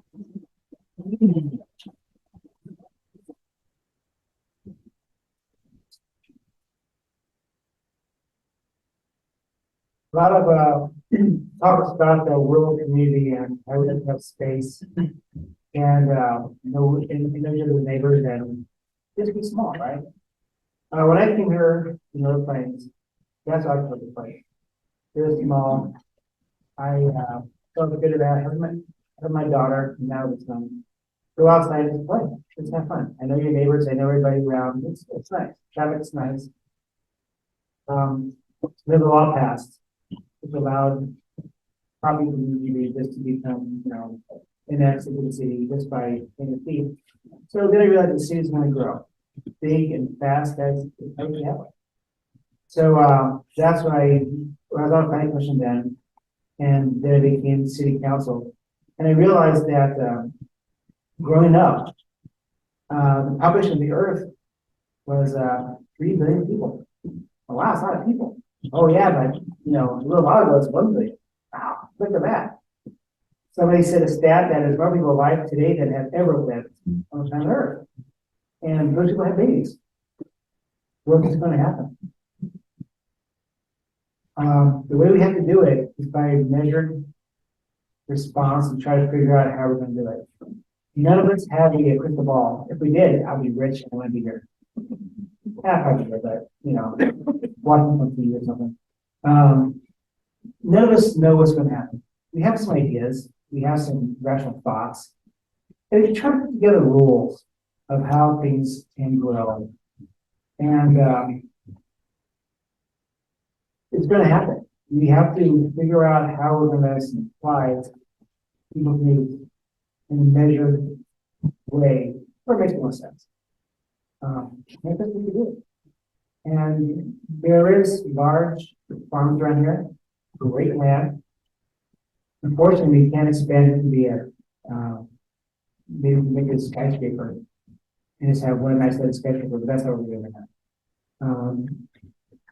Speaker 10: A lot of talks about the rural community and how we have space. And you're the neighbors and just be small, right? When I came here in North Plains, that's how I took the place. Very small. I felt a bit of that. I have my daughter, and now it's go outside and play. It's have fun. I know your neighbors, I know everybody around. It's nice. Traffic's nice. There's a law passed, which allowed property from the UGB just to become, annexed into the city just by paying a fee. So then I realized the city's going to grow big and fast as we have it. So that's why I was on planning commission then, and then I became city council. And I realized that growing up, the population of the earth was 3 billion people. Oh, wow, it's a lot of people. Oh yeah, but a little while ago it's 1 billion. Wow, look at that. Somebody said a stat that is more people alive today than have ever lived on the planet Earth. And those people have babies. What is going to happen? The way we have to do it is by measured response and try to figure out how we're going to do it. None of us have a crystal ball. If we did, I'd be rich and I wouldn't be here. Yeah, probably, but watching on TV or something. None of us know what's going to happen. We have some ideas. We have some rational thoughts. And if you try to put together rules of how things can grow, and it's going to happen. We have to figure out how we're going to supply people's needs in a measured way, or makes more sense. That's what we do. And there is large farms around here, great land. Unfortunately, we can't expand it to be maybe make it a skyscraper and just have one nice little skyscraper, but that's how we're doing it.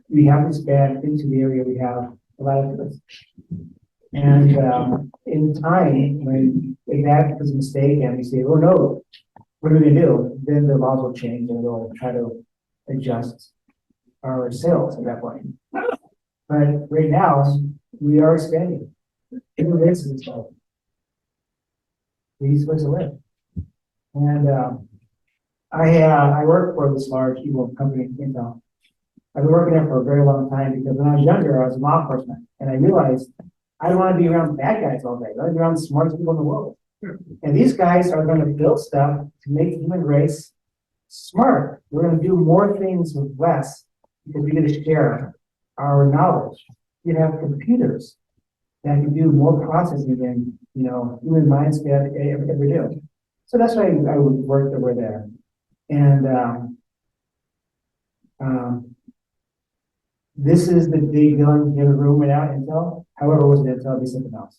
Speaker 10: We have to expand into the area we have a lot of this. And in time, when that is a mistake and we say, oh no, what are we gonna do? Then the laws will change and we'll try to adjust our sales at that point. But right now, we are expanding. In the is the easiest place to live. And I work for this large evil company in town. I've been working there for a very long time because when I was younger, I was law enforcement, and I realized I don't want to be around bad guys all day. I want to be around the smartest people in the world. And these guys are going to build stuff to make the human race smarter. We're going to do more things with less because we're going to share our knowledge. You have computers that can do more processing than human minds can ever do. So that's why I would work over there. And this is the big villain in the room right now, Intel. However, it wasn't Intel, it'd be something else.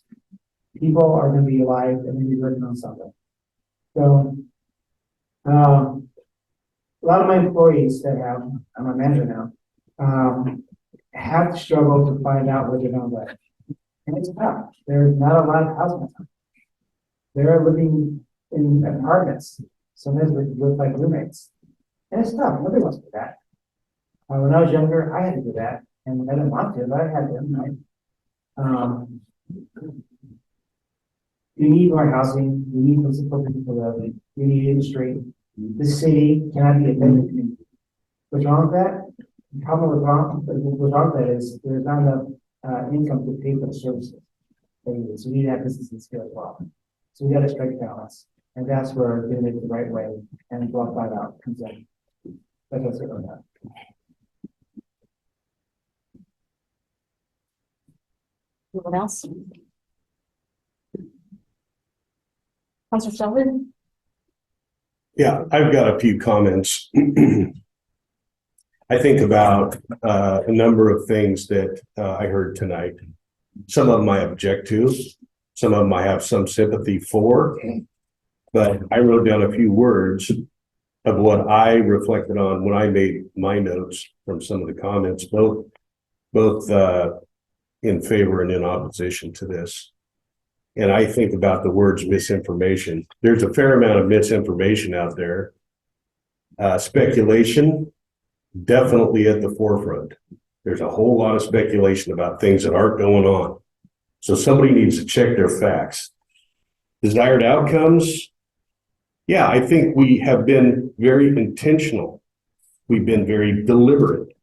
Speaker 10: People are going to be alive and going to be working on something. So, a lot of my employees that I'm a manager now, have to struggle to find out what they're going to do. And it's tough. There's not a lot of housing. They're living in apartments, sometimes with like roommates. And it's tough. Nobody wants to do that. When I was younger, I had to do that. And I didn't want to, but I had to. Right? You need more housing. You need places for people to live. You need industry. The city cannot be a vendor community. What's wrong with that? The problem what's wrong with that is there's not enough income to pay for the services. So you need to have businesses here as well. So we got to strike balance. And that's where doing it the right way and block that out comes in. That's what's going on.
Speaker 2: Anyone else? Counselor Sheldon?
Speaker 12: Yeah, I've got a few comments. I think about a number of things that I heard tonight. Some of them I object to, some of them I have some sympathy for. But I wrote down a few words of what I reflected on when I made my notes from some of the comments, both in favor and in opposition to this. And I think about the words misinformation. There's a fair amount of misinformation out there. Speculation, definitely at the forefront. There's a whole lot of speculation about things that aren't going on. So somebody needs to check their facts. Desired outcomes. Yeah, I think we have been very intentional. We've been very deliberate.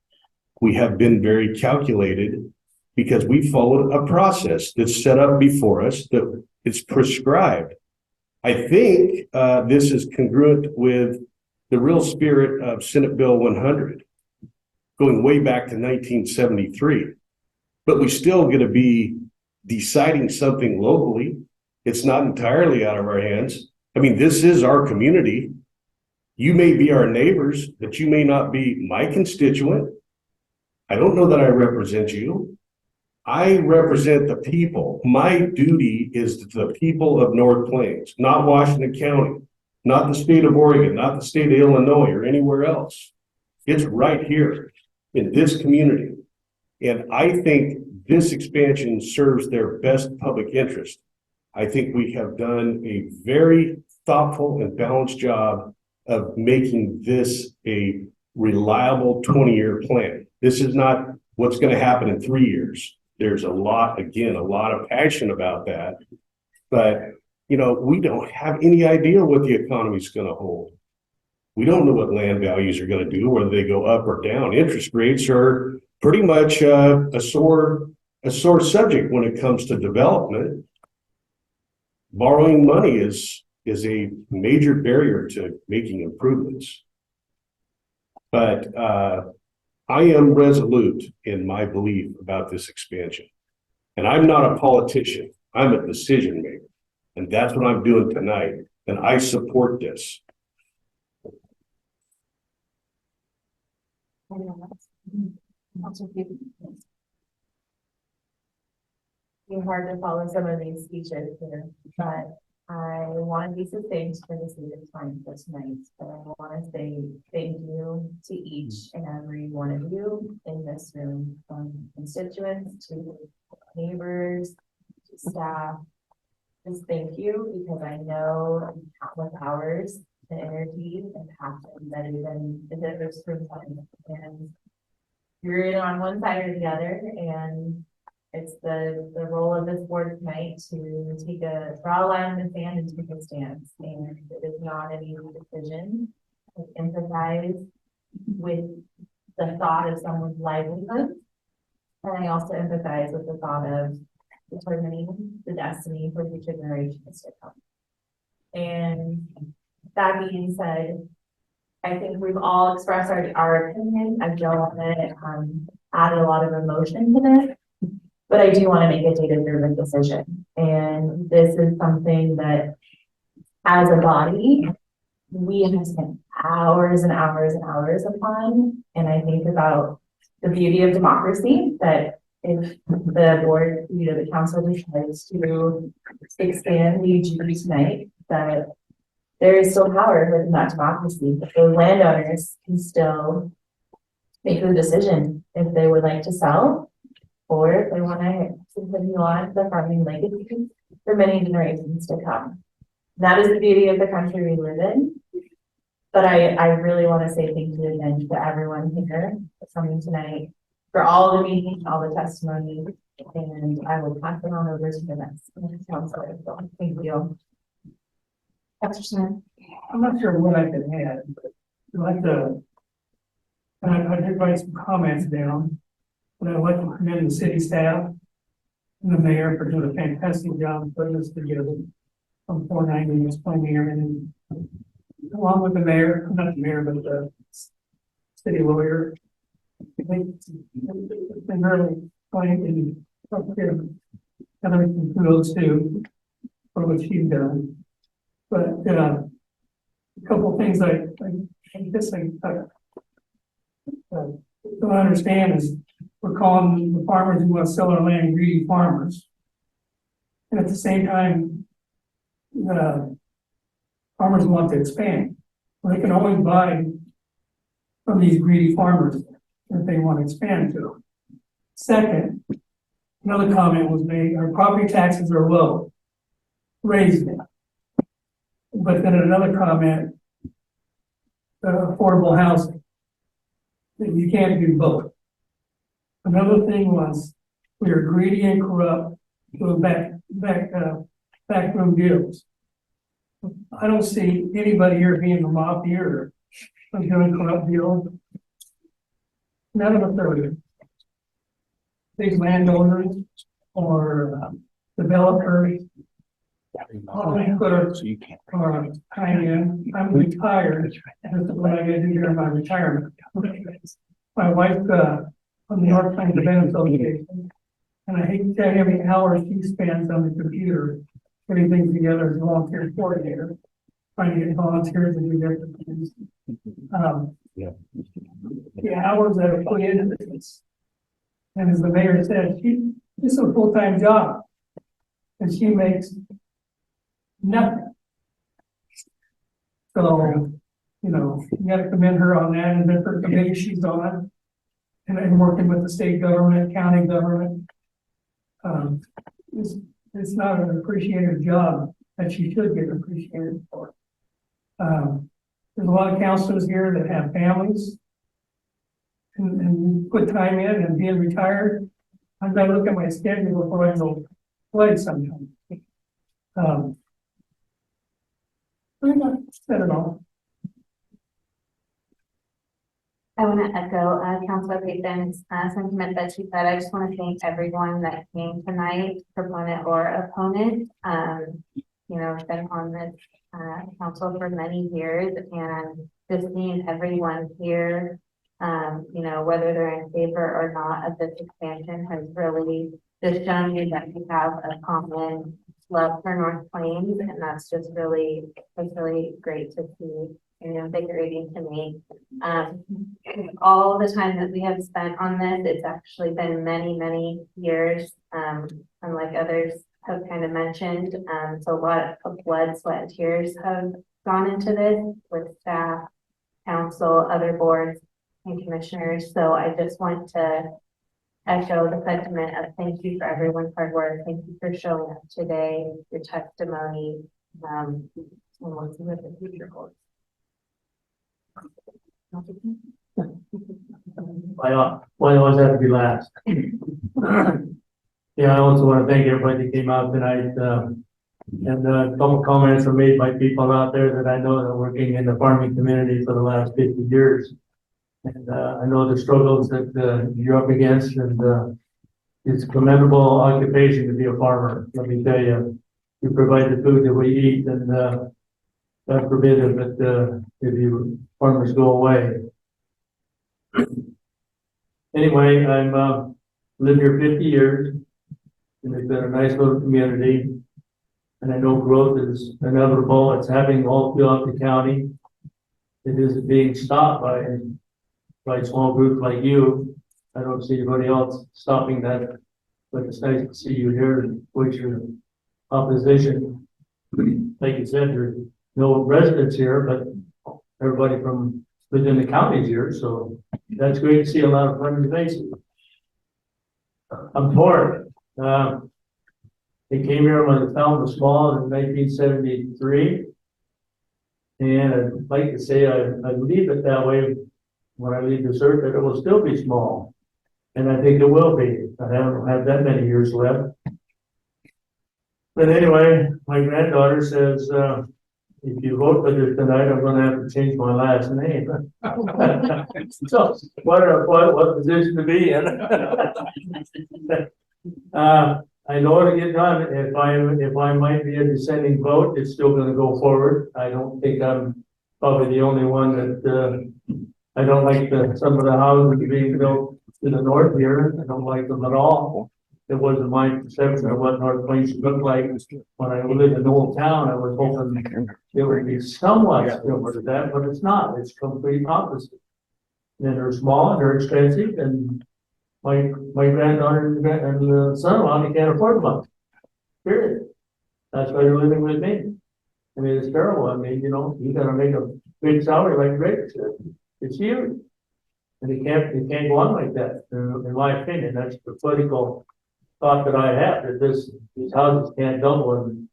Speaker 12: We have been very calculated because we followed a process that's set up before us, that it's prescribed. I think this is congruent with the real spirit of Senate Bill 100, going way back to 1973. But we still going to be deciding something locally. It's not entirely out of our hands. I mean, this is our community. You may be our neighbors, but you may not be my constituent. I don't know that I represent you. I represent the people. My duty is to the people of North Plains, not Washington County, not the state of Oregon, not the state of Illinois or anywhere else. It's right here in this community. And I think this expansion serves their best public interest. I think we have done a very thoughtful and balanced job of making this a reliable 20-year plan. This is not what's going to happen in 3 years. There's a lot of passion about that. But, you know, we don't have any idea what the economy is going to hold. We don't know what land values are going to do, whether they go up or down. Interest rates are pretty much a sore subject when it comes to development. Borrowing money is a major barrier to making improvements. But I am resolute in my belief about this expansion. And I'm not a politician. I'm a decision maker. And that's what I'm doing tonight. And I support this.
Speaker 2: Counselor Pugh?
Speaker 11: It's hard to follow some of these speeches here, but I want to be succinct for the sake of time for tonight. But I want to say thank you to each and every one of you in this room, from constituents to neighbors to staff. Just thank you, because I know countless hours, the energy and passion that is in this room, and you're either on one side or the other, and it's the role of this board tonight to draw a line in the sand and take a stance. And it is not an easy decision. I empathize with the thought of someone's livelihood. And I also empathize with the thought of determining the destiny for future generations to come. And that being said, I think we've all expressed our opinion. I don't want to add a lot of emotion to this. But I do want to make a data-driven decision. And this is something that, as a body, we have spent hours and hours and hours upon. And I think about the beauty of democracy, that if the board, the council decides to expand the UGB tonight, that there is still power within that democracy. The landowners can still make the decision if they would like to sell, or if they want to continue on the farming legacy for many generations to come. That is the beauty of the country we live in. But I really want to say thank you again to everyone here for coming tonight, for all the meetings, all the testimony, and I will pass it on over to the next counselor. So thank you.
Speaker 2: Counselor Smith?
Speaker 10: I'm not sure what I can add, but I'd like to, I did write some comments down, but I'd like to commend the city staff and the mayor for doing a fantastic job putting this together from 490 and explaining everything. Along with the mayor, not the mayor, but the city lawyer. I think it's been really quite And kudos to for what she's done. But, a couple of things I guess I don't understand is we're calling the farmers who want to sell our land greedy farmers. And at the same time, the farmers want to expand. Well, they can always buy from these greedy farmers if they want to expand to. Second, another comment was made, our property taxes are low. Raise them. But then another comment, affordable housing. That you can't do both. Another thing was, we are greedy and corrupt, doing backroom deals. I don't see anybody here being the mafia or doing corrupt deals. None of us are big landowners or developers. All we put our time in. I'm retired. This is what I gotta do during my retirement. My wife, on the North Plains Event Association, and I hate to tell you how many hours she spends on the computer putting things together as a volunteer coordinator, trying to get volunteers to do different things. The hours that are put into this. And as the mayor said, this is a full-time job. And she makes nothing. So, you gotta commend her on that and then her committee she's on. And working with the state government, county government. It's not an appreciated job that she should get appreciated for. There's a lot of counselors here that have families. And put time in and being retired. I've got to look at my schedule before I go play sometimes. Pretty much said it all.
Speaker 9: I want to echo Councilor Payton's sentiment that she said. I just want to thank everyone that came tonight, proponent or opponent. I've been on this council for many years, and just seeing everyone here, whether they're in favor or not of this expansion, has really just shown me that we have a common love for North Plains, and that's just really great to see. Invigorating to me. All the time that we have spent on this, it's actually been many years, unlike others have kind of mentioned. So a lot of blood, sweat, and tears have gone into this with staff, council, other boards, and commissioners. So I just want to echo the sentiment of thank you for everyone's hard work. Thank you for showing up today, your testimony, and we'll see what the future holds.
Speaker 13: Why always have to be last? Yeah, I also want to thank everybody that came out tonight. And a couple comments were made by people out there that I know that are working in the farming community for the last 50 years. And I know the struggles that you're up against, and it's a commendable occupation to be a farmer. Let me tell you, you provide the food that we eat, and God forbid if you farmers go away. Anyway, I'm lived here 50 years, and it's been a nice little community. And I know growth is inevitable. It's happening all throughout the county. It is being stopped by small groups like you. I don't see anybody else stopping that, but it's nice to see you here with your opposition. Like you said, there's no residents here, but everybody from within the county is here, so that's great to see a lot of friendly faces. I'm for it. They came here when the town was small in 1973. And I'd like to say I leave it that way when I leave this earth, that it will still be small. And I think it will be. I haven't had that many years left. But anyway, my granddaughter says, if you vote for this tonight, I'm gonna have to change my last name. So what position to be in? I know it'll get done. If I might be a dissenting vote, it's still gonna go forward. I don't think I'm probably the only one that I don't like some of the houses being built to the north here. I don't like them at all. it wasn't my perception of what North Plains looked like. When I lived in Old Town, I was hoping it would be somewhat similar to that, but it's not. It's complete opposite. And they're small and they're expensive, and my granddaughter and son-in-law, they can't afford them. Period. That's why they're living with me. I mean, it's terrible. I mean, you know, you gotta make a big salary like Rick said. It's huge. And it can't go on like that, in my opinion. That's the political thought that I have, that these houses can't double and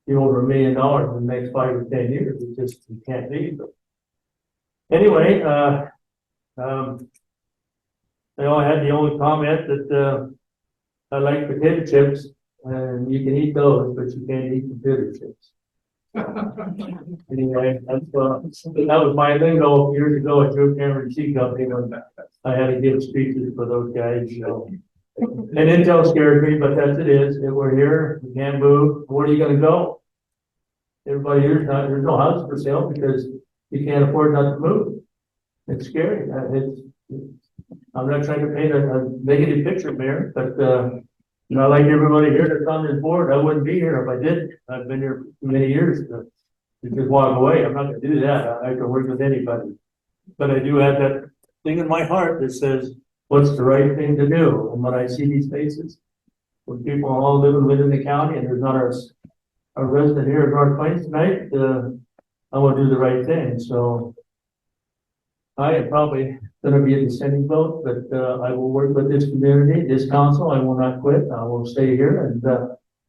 Speaker 13: be over $1 million in the next 5 or 10 years. It can't be. But anyway, I had the only comment that, I like potato chips, and you can eat those, but you can't eat potato chips. Anyway, that was my lingo years ago at Joe Cameron Tea Company when I had to give speeches for those guys, you know. And Intel scared me, but that's it is. If we're here, we can't move. Where are you gonna go? Everybody here's not, there's no house for sale because you can't afford not to move. It's scary. I'm not trying to paint a negative picture, Mayor, but, you know, like everybody here that's on this board, I wouldn't be here if I didn't. I've been here for many years to just walk away. I'm not gonna do that. I can work with anybody. But I do have that thing in my heart that says, what's the right thing to do? And when I see these faces, when people are all living within the county and there's not a resident here at North Plains tonight, I want to do the right thing. So I am probably gonna be a dissenting vote, but I will work with this community, this council. I will not quit. I will stay here, and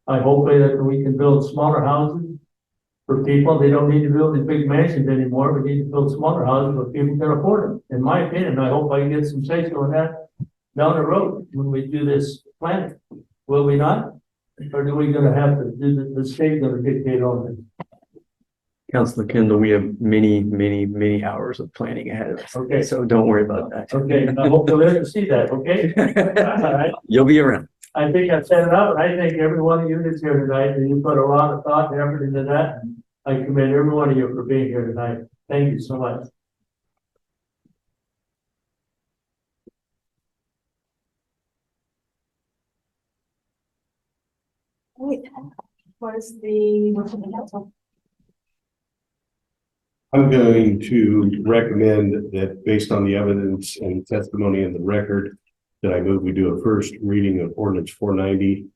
Speaker 13: I hope that we can build smaller houses for people. They don't need to build these big mansions anymore. We need to build smaller houses where people can afford them. In my opinion, I hope I can get some say so on that down the road when we do this planning. Will we not? Or do we gonna have to do the state gonna dictate all this?
Speaker 8: Councilor Kendall, we have many hours of planning ahead of us.
Speaker 13: Okay.
Speaker 8: So don't worry about that.
Speaker 13: Okay, I hope to live to see that, okay? All right.
Speaker 8: You'll be around.
Speaker 13: I think I've set it up, and I thank every one of you that's here tonight, and you put a lot of thought and effort into that. And I commend every one of you for being here tonight. Thank you so much.
Speaker 2: Wait, what is the motion of the council?
Speaker 12: I'm going to recommend that based on the evidence and testimony in the record, that I move we do a first reading of ordinance 490,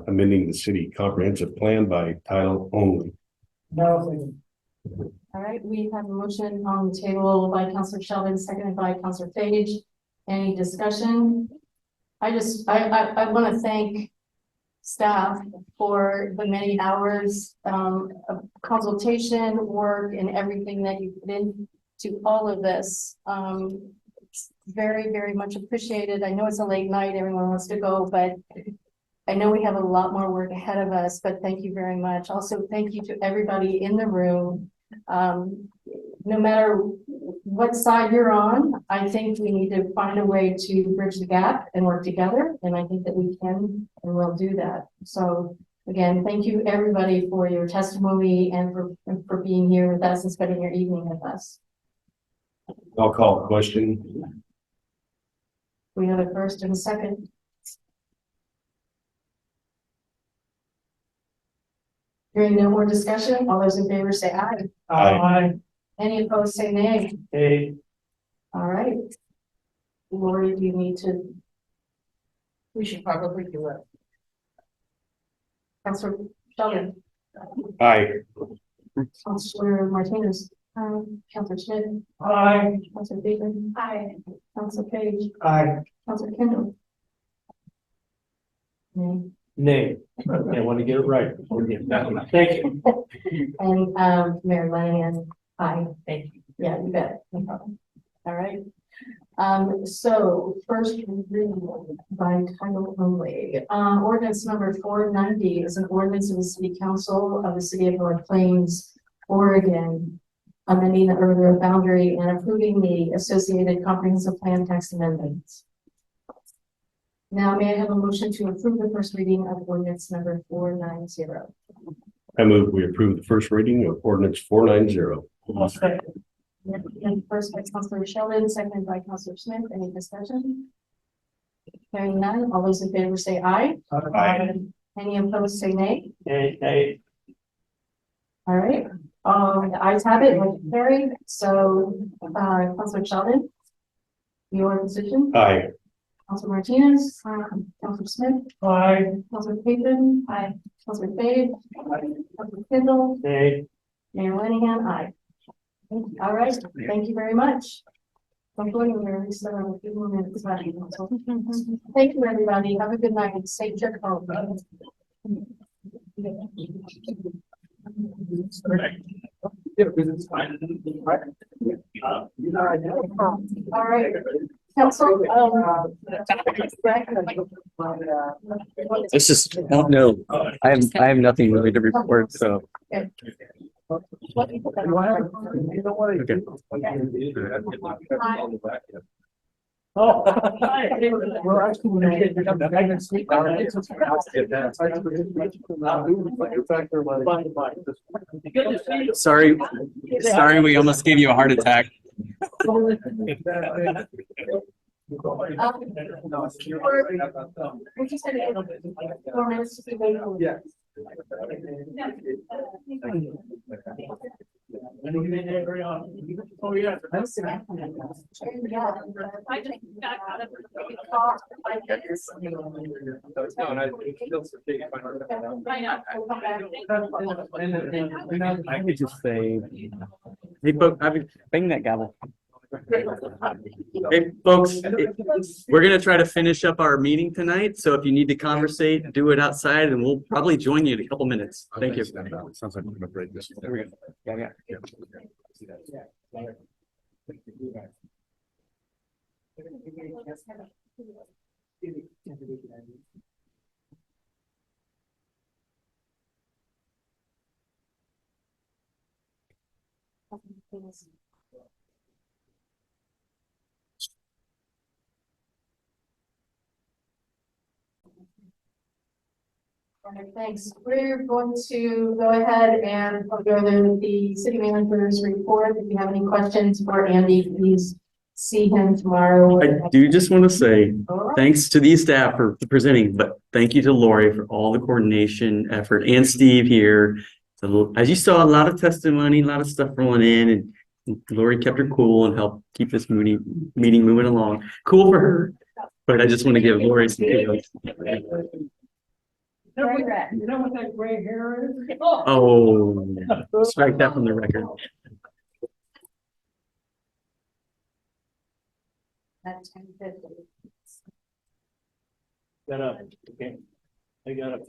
Speaker 12: amending the city comprehensive plan by title only.
Speaker 10: No,
Speaker 2: All right, we have a motion on the table by Councilor Sheldon, seconded by Councilor Page. Any discussion? I want to thank staff for the many hours of consultation, work, and everything that you put into all of this. It's very, very much appreciated. I know it's a late night, everyone wants to go, but I know we have a lot more work ahead of us, but thank you very much. Also, thank you to everybody in the room. No matter what side you're on, I think we need to find a way to bridge the gap and work together. And I think that we can and will do that. So again, thank you everybody for your testimony and for being here with us and spending your evening with us.
Speaker 12: I'll call a question.
Speaker 2: We have a first and a second. Hearing no more discussion, all those in favor say aye.
Speaker 12: Aye.
Speaker 2: Any opposed say nay.
Speaker 13: Hey,
Speaker 2: All right. Lori, do you need to? We should probably do it. Councilor Sheldon.
Speaker 12: Aye.
Speaker 2: Councilor Martinez. Councilor Schmidt.
Speaker 10: aye.
Speaker 2: Councilor Bateman. Aye. Councilor Page.
Speaker 10: Aye.
Speaker 2: Councilor Kendall. Nay.
Speaker 13: nay. I want to get it right. Thank you.
Speaker 2: And Mayor Lanahan. Aye. Thank you. Yeah, you bet. No problem. All right. So first reading by title only. Ordinance number 490 is an ordinance of the City Council of the City of North Plains, Oregon, amending the earlier boundary and approving the associated comprehensive plan text amendments. Now, may I have a motion to approve the first reading of ordinance number 490?
Speaker 12: I move we approve the first reading of ordinance 490.
Speaker 2: And first by Councilor Sheldon, seconded by Councilor Smith. Any discussion? Hearing none, all those in favor say aye.
Speaker 12: Aye.
Speaker 2: Any opposed say nay.
Speaker 13: Hey,
Speaker 2: All right, the ayes have it, motion carried. So, Councilor Sheldon, your position,
Speaker 12: Aye.
Speaker 2: Councilor Martinez, Councilor Smith,
Speaker 13: Aye.
Speaker 2: Councilor Payton, Councilor Fade, Councilor Kendall,
Speaker 13: Hey.
Speaker 2: Mayor Lanahan, aye. All right, thank you very much. I'm going to release a few more minutes. So, thank you, everybody. Have a good night. Safe trip home. All right. Council,
Speaker 8: This is, no, I have nothing really to report, so.
Speaker 13: Oh.
Speaker 10: We're actually.
Speaker 8: Sorry, we almost gave you a heart attack.
Speaker 2: we're just gonna 4 minutes to wait.
Speaker 10: Yeah.
Speaker 13: Oh, yeah.
Speaker 2: I just got out of
Speaker 8: I would just say, hey, folks, bang that gavel. Hey, folks, we're gonna try to finish up our meeting tonight, so if you need to conversate, do it outside, and we'll probably join you in a couple minutes. Thank you.
Speaker 12: Sounds like we're gonna break this.
Speaker 8: There we go. Yeah.
Speaker 2: All right, thanks. We're going to go ahead and go to the city manager's report. If you have any questions for Andy, please see him tomorrow.
Speaker 8: I do just want to say, thanks to these staff for presenting, but thank you to Lori for all the coordination effort and Steve here. So as you saw, a lot of testimony, a lot of stuff rolling in, and Lori kept her cool and helped keep this meeting moving along. Cool for her, but I just want to give Lori some kudos.
Speaker 13: You know what that gray hair is?
Speaker 8: Oh, strike that from the record.
Speaker 2: At 10:50.
Speaker 13: Got up, okay. I got up.